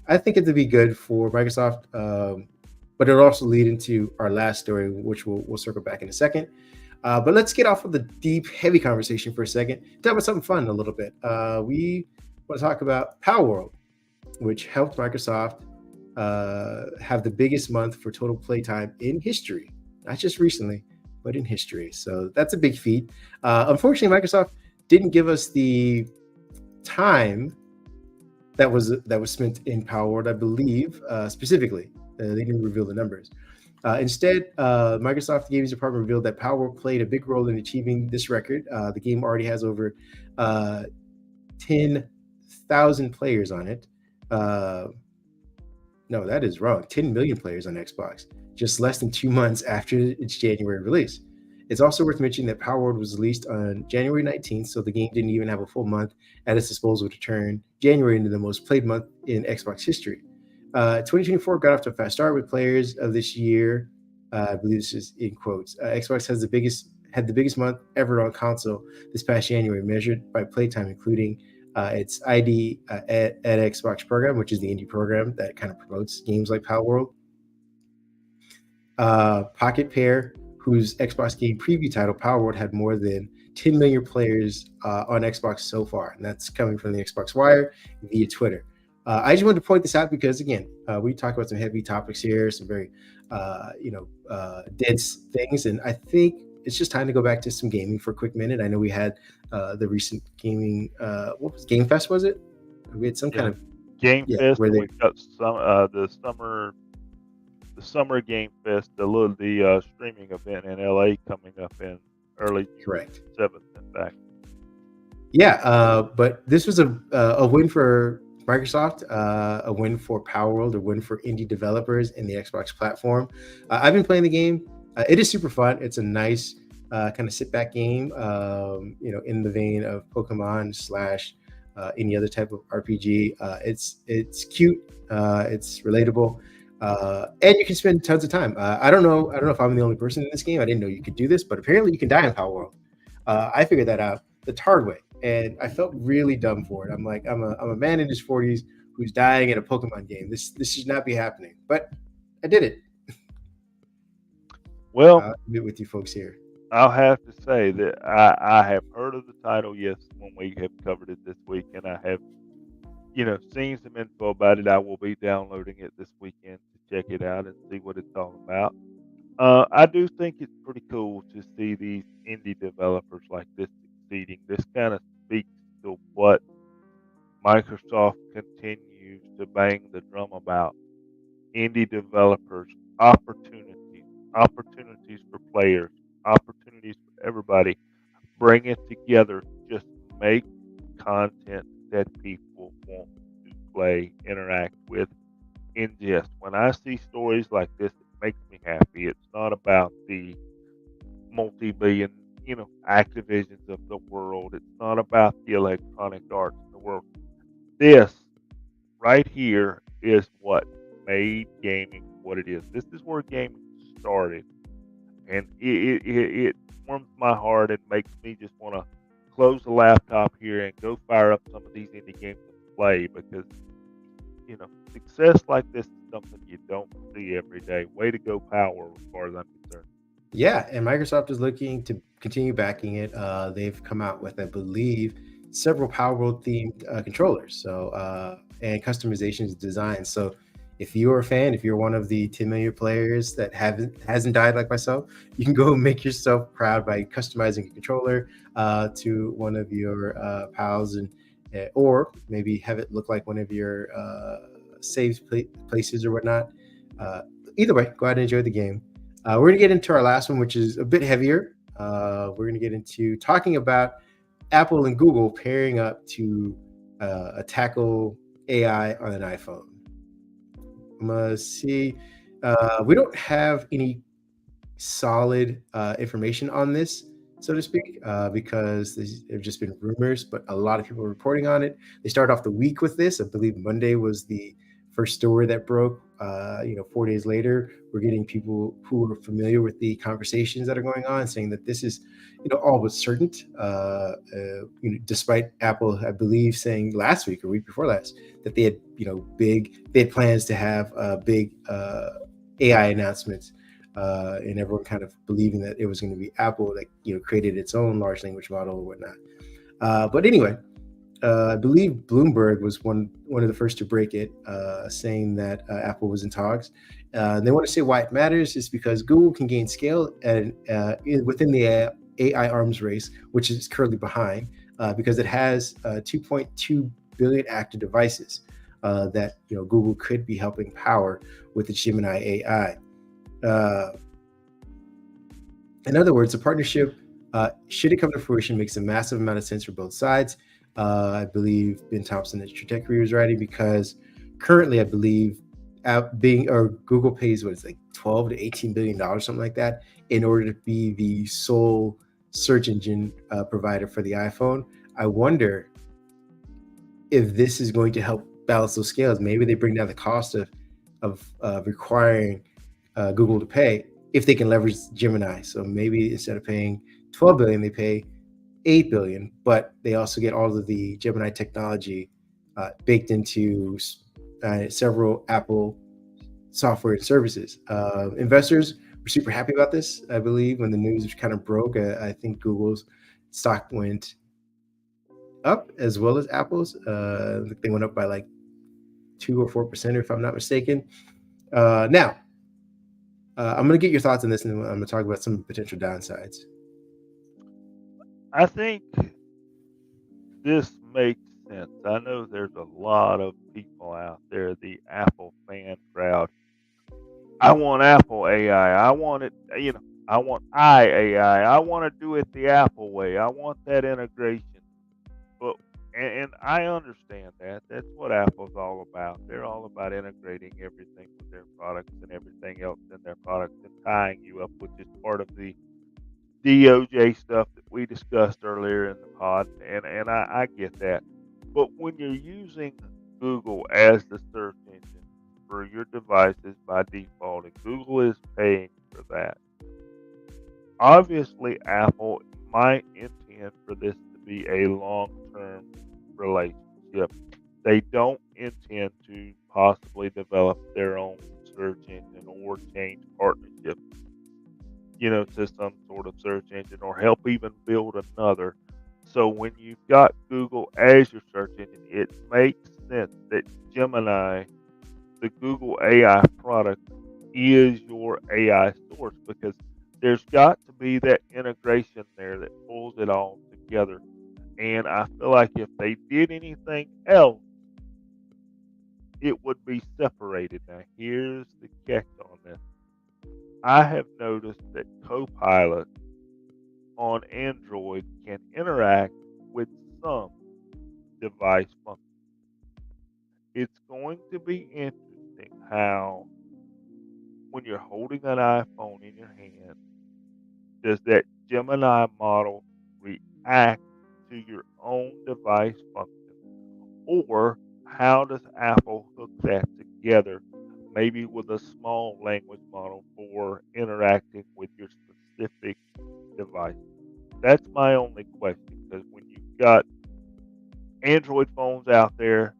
Speaker 1: I think it would be good for Microsoft, but it'll also lead into our last story, which we'll circle back in a second. But let's get off of the deep, heavy conversation for a second. Talk about something fun a little bit. We want to talk about Power World, which helped Microsoft have the biggest month for total playtime in history, not just recently, but in history. So that's a big feat. Unfortunately, Microsoft didn't give us the time that was spent in Power World, I believe, specifically. They didn't reveal the numbers. Instead, Microsoft Games Department revealed that Power World played a big role in achieving this record. The game already has over 10,000 players on it. No, that is wrong. 10 million players on Xbox, just less than 2 months after its January release. It's also worth mentioning that Power World was released on January 19th, so the game didn't even have a full month at its disposal to turn January into the most played month in Xbox history. 2024 got off to a fast start with players of this year. I believe this is in quotes. Xbox had the biggest month ever on console this past January, measured by playtime, including its ID at Xbox program, which is the indie program that kind of promotes games like Power World. Pocket Pair, whose Xbox game preview title Power World had more than 10 million players on Xbox so far, and that's coming from the Xbox Wire via Twitter. I just wanted to point this out because, again, we talk about some heavy topics here, some very, dense things, and I think it's just time to go back to some gaming for a quick minute. I know we had the recent gaming, what was Game Fest? Was it? We had some kind of
Speaker 2: Game Fest, where we've got some the summer Game Fest, the streaming event in LA coming up in early
Speaker 1: correct
Speaker 2: 7th, in fact.
Speaker 1: Yeah, but this was a win for Microsoft, a win for Power World, a win for indie developers in the Xbox platform. I've been playing the game. It is super fun. It's a nice kind of sit back game, in the vein of Pokemon / any other type of RPG. It's cute. It's relatable. And you can spend tons of time. I don't know if I'm the only person in this game. I didn't know you could do this, but apparently you can die in Power World. I figured that out the hard way, and I felt really dumb for it. I'm like, I'm a man in his 40s who's dying in a Pokemon game. This should not be happening, but I did it.
Speaker 2: Well,
Speaker 1: I'll admit with you folks here.
Speaker 2: I'll have to say that I have heard of the title, yes, when we have covered it this week, and I have, seen some info about it. I will be downloading it this weekend to check it out and see what it's all about. I do think it's pretty cool to see these indie developers like this succeeding. This kind of speaks to what Microsoft continues to bang the drum about. Indie developers, opportunities for players, opportunities for everybody. Bring it together. Just make content that people want to play, interact with, ingest. When I see stories like this, it makes me happy. It's not about the multi-billion, Activisions of the world. It's not about the Electronic Arts of the world. This right here is what made gaming what it is. This is where gaming started, and it warms my heart and makes me just want to close the laptop here and go fire up some of these indie games and play, because success like this is something you don't see every day. Way to go, Power, as far as I'm concerned.
Speaker 1: Yeah, and Microsoft is looking to continue backing it. They've come out with, I believe, several Power World themed controllers, and customizations designs. So if you're a fan, if you're one of the 10 million players that hasn't died like myself, you can go make yourself proud by customizing a controller to one of your pals, or maybe have it look like one of your saved places or whatnot. Either way, go out and enjoy the game. We're going to get into our last one, which is a bit heavier. We're going to get into talking about Apple and Google pairing up to tackle AI on an iPhone. I'm going to see. We don't have any solid information on this, so to speak, because there've just been rumors, but a lot of people are reporting on it. They started off the week with this. I believe Monday was the first story that broke. 4 days later, we're getting people who are familiar with the conversations that are going on saying that this is, all but certain. Despite Apple, I believe, saying last week or week before last that they had, they had plans to have big AI announcements, and everyone kind of believing that it was going to be Apple that created its own large language model or whatnot. But anyway. I believe Bloomberg was one of the first to break it, saying that Apple was in talks. They want to say why it matters is because Google can gain scale and within the AI arms race, which is currently behind. because it has 2.2 billion active devices that Google could be helping power with its Gemini AI. Uh, in other words, the partnership, should it come to fruition, makes a massive amount of sense for both sides. I believe Ben Thompson at Trajectory was writing, because currently I believe Google pays what is like 12 to 18 billion dollars, something like that, in order to be the sole search engine provider for the iPhone. I wonder if this is going to help balance those scales. Maybe they bring down the cost of requiring Google to pay if they can leverage Gemini. So maybe instead of paying 12 billion, they pay 8 billion, but they also get all of the Gemini technology baked into several Apple software and services. Investors were super happy about this. I believe when the news kind of broke, I think Google's stock went up as well as Apple's. They went up by like 2 or 4%, if I'm not mistaken. Now, I'm going to get your thoughts on this, and then I'm going to talk about some potential downsides.
Speaker 2: I think this makes sense. I know there's a lot of people out there, the Apple fan crowd. I want Apple AI. I want it, I want AI. I want to do it the Apple way. I want that integration. But and I understand that. That's what Apple's all about. They're all about integrating everything with their products and everything else in their products and tying you up, which is part of the DOJ stuff that we discussed earlier in the pod. And I get that. But when you're using Google as the search engine for your devices by default, and Google is paying for that, obviously Apple might intend for this to be a long-term relationship. They don't intend to possibly develop their own search engine or change partnerships, to some sort of search engine, or help even build another. So when you've got Google as your search engine, it makes sense that Gemini, the Google AI product, is your AI source, because there's got to be that integration there that pulls it all together. And I feel like if they did anything else, it would be separated. Now, here's the catch on this. I have noticed that Copilot on Android can interact with some device functions. It's going to be interesting how, when you're holding an iPhone in your hand, does that Gemini model react to your own device function? Or how does Apple hook that together, maybe with a small language model for interacting with your specific device? That's my only question, because when you've got Android phones out there,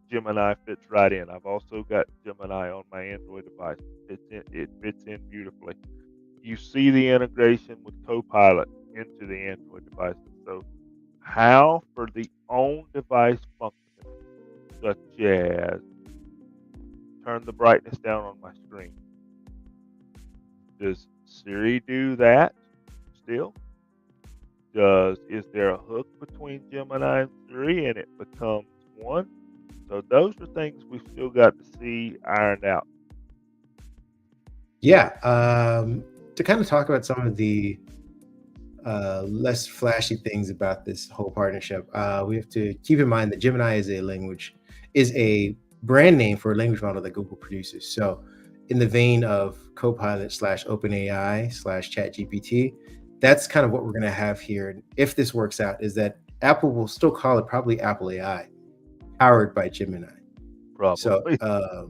Speaker 2: Gemini fits right in. I've also got Gemini on my Android device. It fits in beautifully. You see the integration with Copilot into the Android devices. So how, for the own device function, such as turn the brightness down on my screen, does Siri do that still? Is there a hook between Gemini and Siri and it becomes one? So those are things we've still got to see ironed out.
Speaker 1: Yeah. To kind of talk about some of the less flashy things about this whole partnership, we have to keep in mind that Gemini is a brand name for a language model that Google produces. So in the vein of Copilot / OpenAI / ChatGPT, that's kind of what we're going to have here. If this works out, is that Apple will still call it probably Apple AI, powered by Gemini.
Speaker 2: Probably.
Speaker 1: So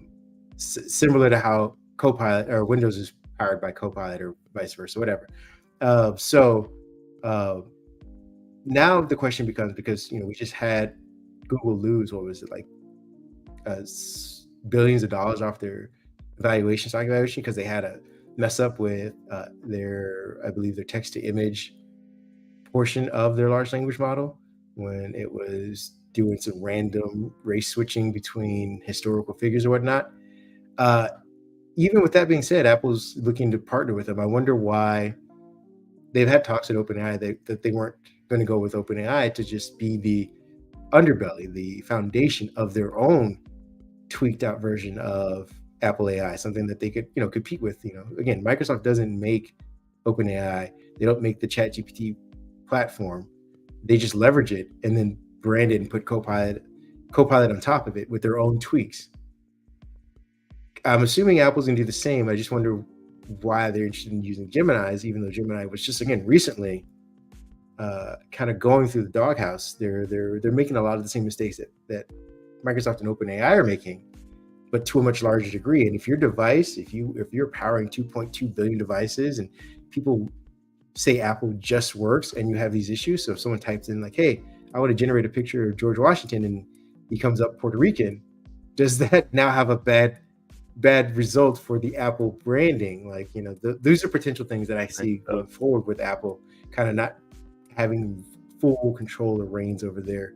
Speaker 1: similar to how Copilot or Windows is powered by Copilot, or vice versa, whatever. Now the question becomes, because we just had Google lose, what was it, like billions of dollars off their stock evaluation, because they had a mess up with I believe their text to image portion of their large language model, when it was doing some random race switching between historical figures or whatnot. Even with that being said, Apple's looking to partner with them. I wonder why they've had talks at OpenAI that they weren't going to go with OpenAI to just be the underbelly, the foundation of their own tweaked out version of Apple AI, something that they could, compete with. Again, Microsoft doesn't make OpenAI. They don't make the ChatGPT platform. They just leverage it and then brand it and put Copilot on top of it with their own tweaks. I'm assuming Apple's gonna do the same. I just wonder why they're interested in using Gemini's, even though Gemini was just, again, recently kind of going through the doghouse. They're making a lot of the same mistakes that Microsoft and OpenAI are making, but to a much larger degree. And if your device, if you're powering 2.2 billion devices, and people say Apple just works, and you have these issues. So if someone types in like, "Hey, I want to generate a picture of George Washington," and he comes up Puerto Rican, does that now have a bad result for the Apple branding? Like, those are potential things that I see going forward with Apple kind of not having full control or reins over their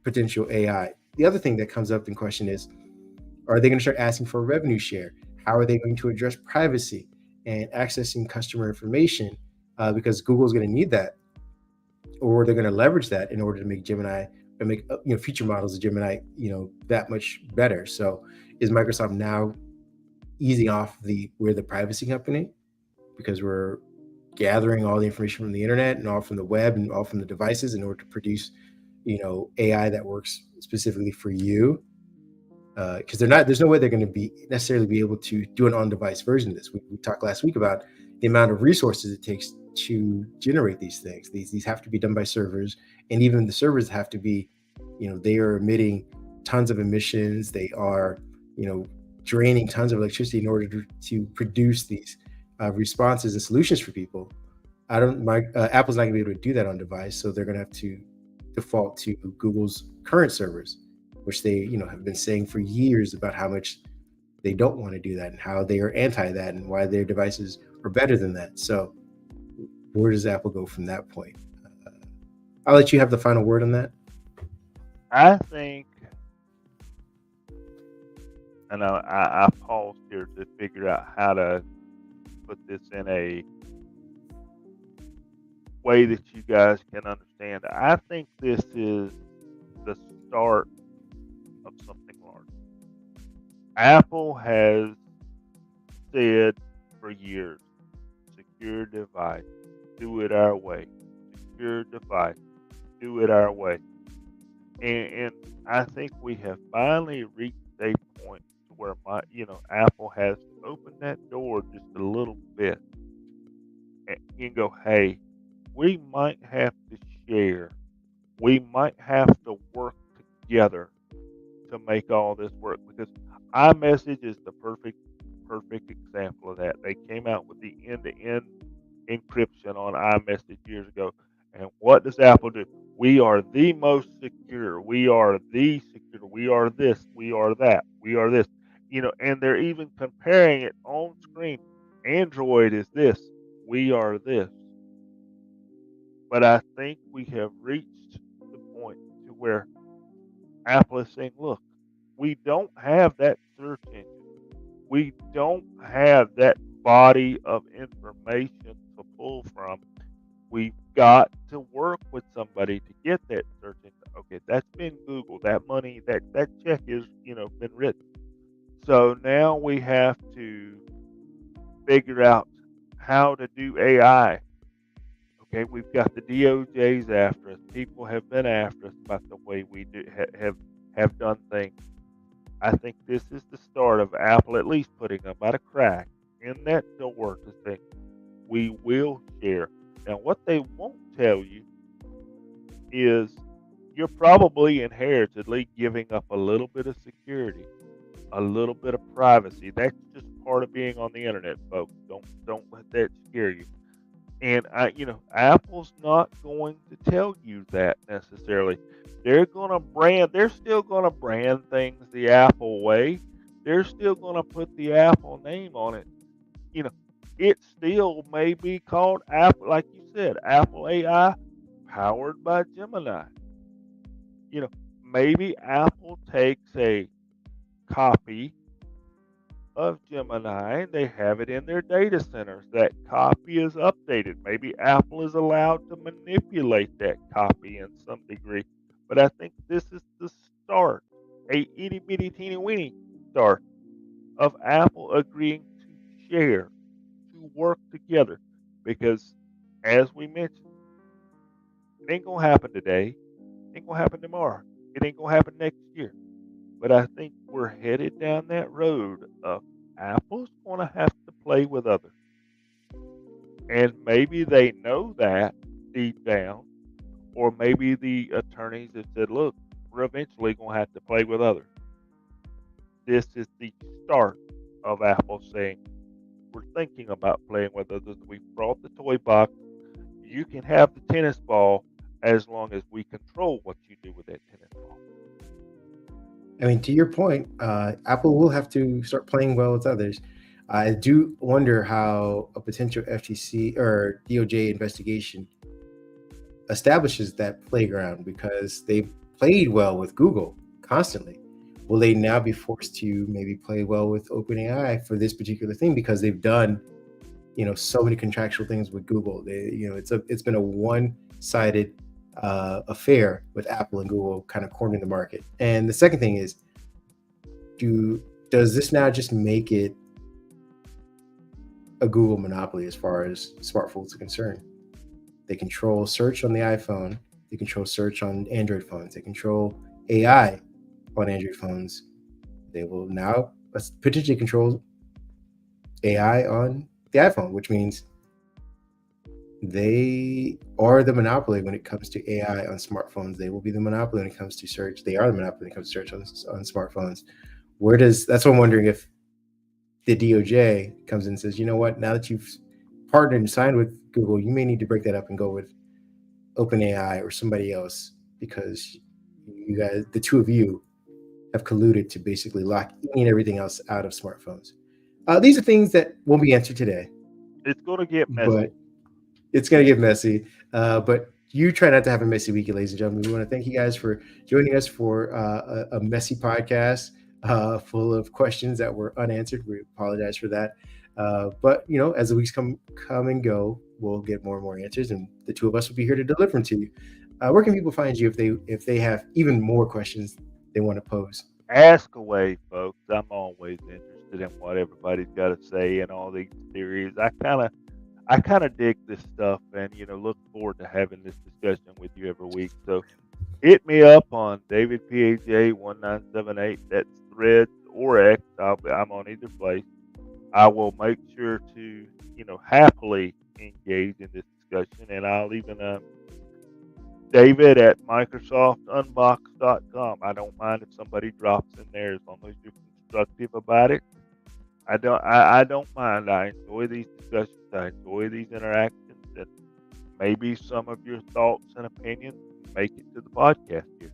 Speaker 1: potential AI. The other thing that comes up in question is, are they going to start asking for a revenue share? How are they going to address privacy and accessing customer information? Because Google's going to need that, or they're going to leverage that in order to make Gemini and make future models of Gemini that much better. So is Microsoft now easing off we're the privacy company because we're gathering all the information from the internet and all from the web and all from the devices in order to produce AI that works specifically for you? Because there's no way they're going to necessarily be able to do an on-device version of this. We talked last week about the amount of resources it takes to generate these things. These have to be done by servers, and even the servers have to be, they are emitting tons of emissions. They are, draining tons of electricity in order to produce these responses and solutions for people. Apple's not going to be able to do that on device, so they're going to have to default to Google's current servers, which they have been saying for years about how much they don't want to do that and how they are anti that and why their devices are better than that. So where does Apple go from that point? I'll let you have the final word on that.
Speaker 2: I think, and I paused here to figure out how to put this in a way that you guys can understand. I think this is the start of something large. Apple has said for years, secure device, do it our way. Secure device, do it our way. And I think we have finally reached a point where Apple has opened that door just a little bit and you go, hey, we might have to share. We might have to work together to make all this work, because iMessage is the perfect example of that. They came out with the end-to-end encryption on iMessage years ago. And what does Apple do? We are the most secure. We are the secure. We are this. We are that. We are this. And they're even comparing it on screen. Android is this. We are this. But I think we have reached the point to where Apple is saying, look, we don't have that search engine. We don't have that body of information to pull from. We've got to work with somebody to get that search engine. Okay, that's been Google. That money, that check is, been written. So now we have to figure out how to do AI. Okay, we've got the DOJs after us. People have been after us about the way we have done things. I think this is the start of Apple at least putting about a crack in that door to say, we will share. Now, what they won't tell you is you're probably inheritedly giving up a little bit of security, a little bit of privacy. That's just part of being on the internet, folks. Don't let that scare you. And Apple's not going to tell you that necessarily. They're still gonna brand things the Apple way. They're still gonna put the Apple name on it. It still may be called Apple, like you said, Apple AI powered by Gemini. Maybe Apple takes a copy of Gemini, and they have it in their data centers. That copy is updated. Maybe Apple is allowed to manipulate that copy in some degree. But I think this is the start, a itty bitty teeny weeny start of Apple agreeing to share, to work together. Because as we mentioned, it ain't gonna happen today, it ain't gonna happen tomorrow, it ain't gonna happen next year. But I think we're headed down that road of Apple's going to have to play with others. And maybe they know that deep down, or maybe the attorneys have said, look, we're eventually going to have to play with others. This is the start of Apple saying, we're thinking about playing with others. We've brought the toy box. You can have the tennis ball as long as we control what you do with that tennis ball.
Speaker 1: I mean, to your point, Apple will have to start playing well with others. I do wonder how a potential FTC or DOJ investigation establishes that playground, because they've played well with Google constantly. Will they now be forced to maybe play well with OpenAI for this particular thing, because they've done, so many contractual things with Google? It's been a one-sided affair with Apple and Google kind of cornering the market. And the second thing is, does this now just make it a Google monopoly as far as smartphones are concerned? They control search on the iPhone. They control search on Android phones. They control AI on Android phones. They will now potentially control AI on the iPhone, which means they are the monopoly when it comes to AI on smartphones. They will be the monopoly when it comes to search. They are the monopoly when it comes to search on smartphones. That's what I'm wondering, if the DOJ comes in and says, you know what, now that you've partnered and signed with Google, you may need to break that up and go with OpenAI or somebody else, because you guys, the two of you, have colluded to basically lock any and everything else out of smartphones. These are things that won't be answered today.
Speaker 2: It's going to get messy.
Speaker 1: But it's going to get messy. But you try not to have a messy week, ladies and gentlemen. We want to thank you guys for joining us for a messy podcast full of questions that were unanswered. We apologize for that. But as the weeks come and go, we'll get more and more answers, and the two of us will be here to deliver them to you. Where can people find you if they have even more questions they want to pose?
Speaker 2: Ask away, folks. I'm always interested in what everybody's got to say and all these theories. I kind of dig this stuff, and look forward to having this discussion with you every week. So hit me up on DavidPAJ1978. That's Threads or X. I'm on either place. I will make sure to happily engage in this discussion, and I'll even David at MicrosoftUnboxed.com. I don't mind if somebody drops in there, as long as you're constructive about it. I don't mind. I enjoy these discussions. I enjoy these interactions, and maybe some of your thoughts and opinions make it to the podcast here.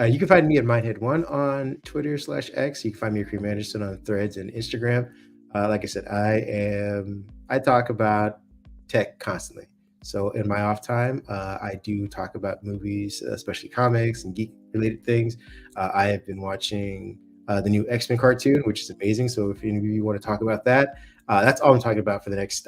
Speaker 1: You can find me at Mindhead1 on Twitter/X. You can find me at Kareem Anderson on Threads and Instagram. Like I said, I talk about tech constantly. So in my off time, I do talk about movies, especially comics and geek-related things. I have been watching the new X-Men cartoon, which is amazing. So if any of you want to talk about that, that's all I'm talking about for the next,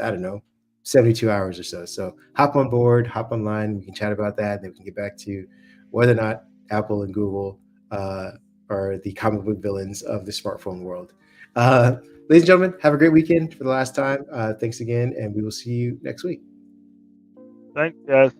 Speaker 1: 72 hours or so. So hop on board, hop online. We can chat about that, and then we can get back to whether or not Apple and Google are the comic book villains of the smartphone world. Ladies and gentlemen, have a great weekend for the last time. Thanks again, and we will see you next week.
Speaker 2: Thanks, guys.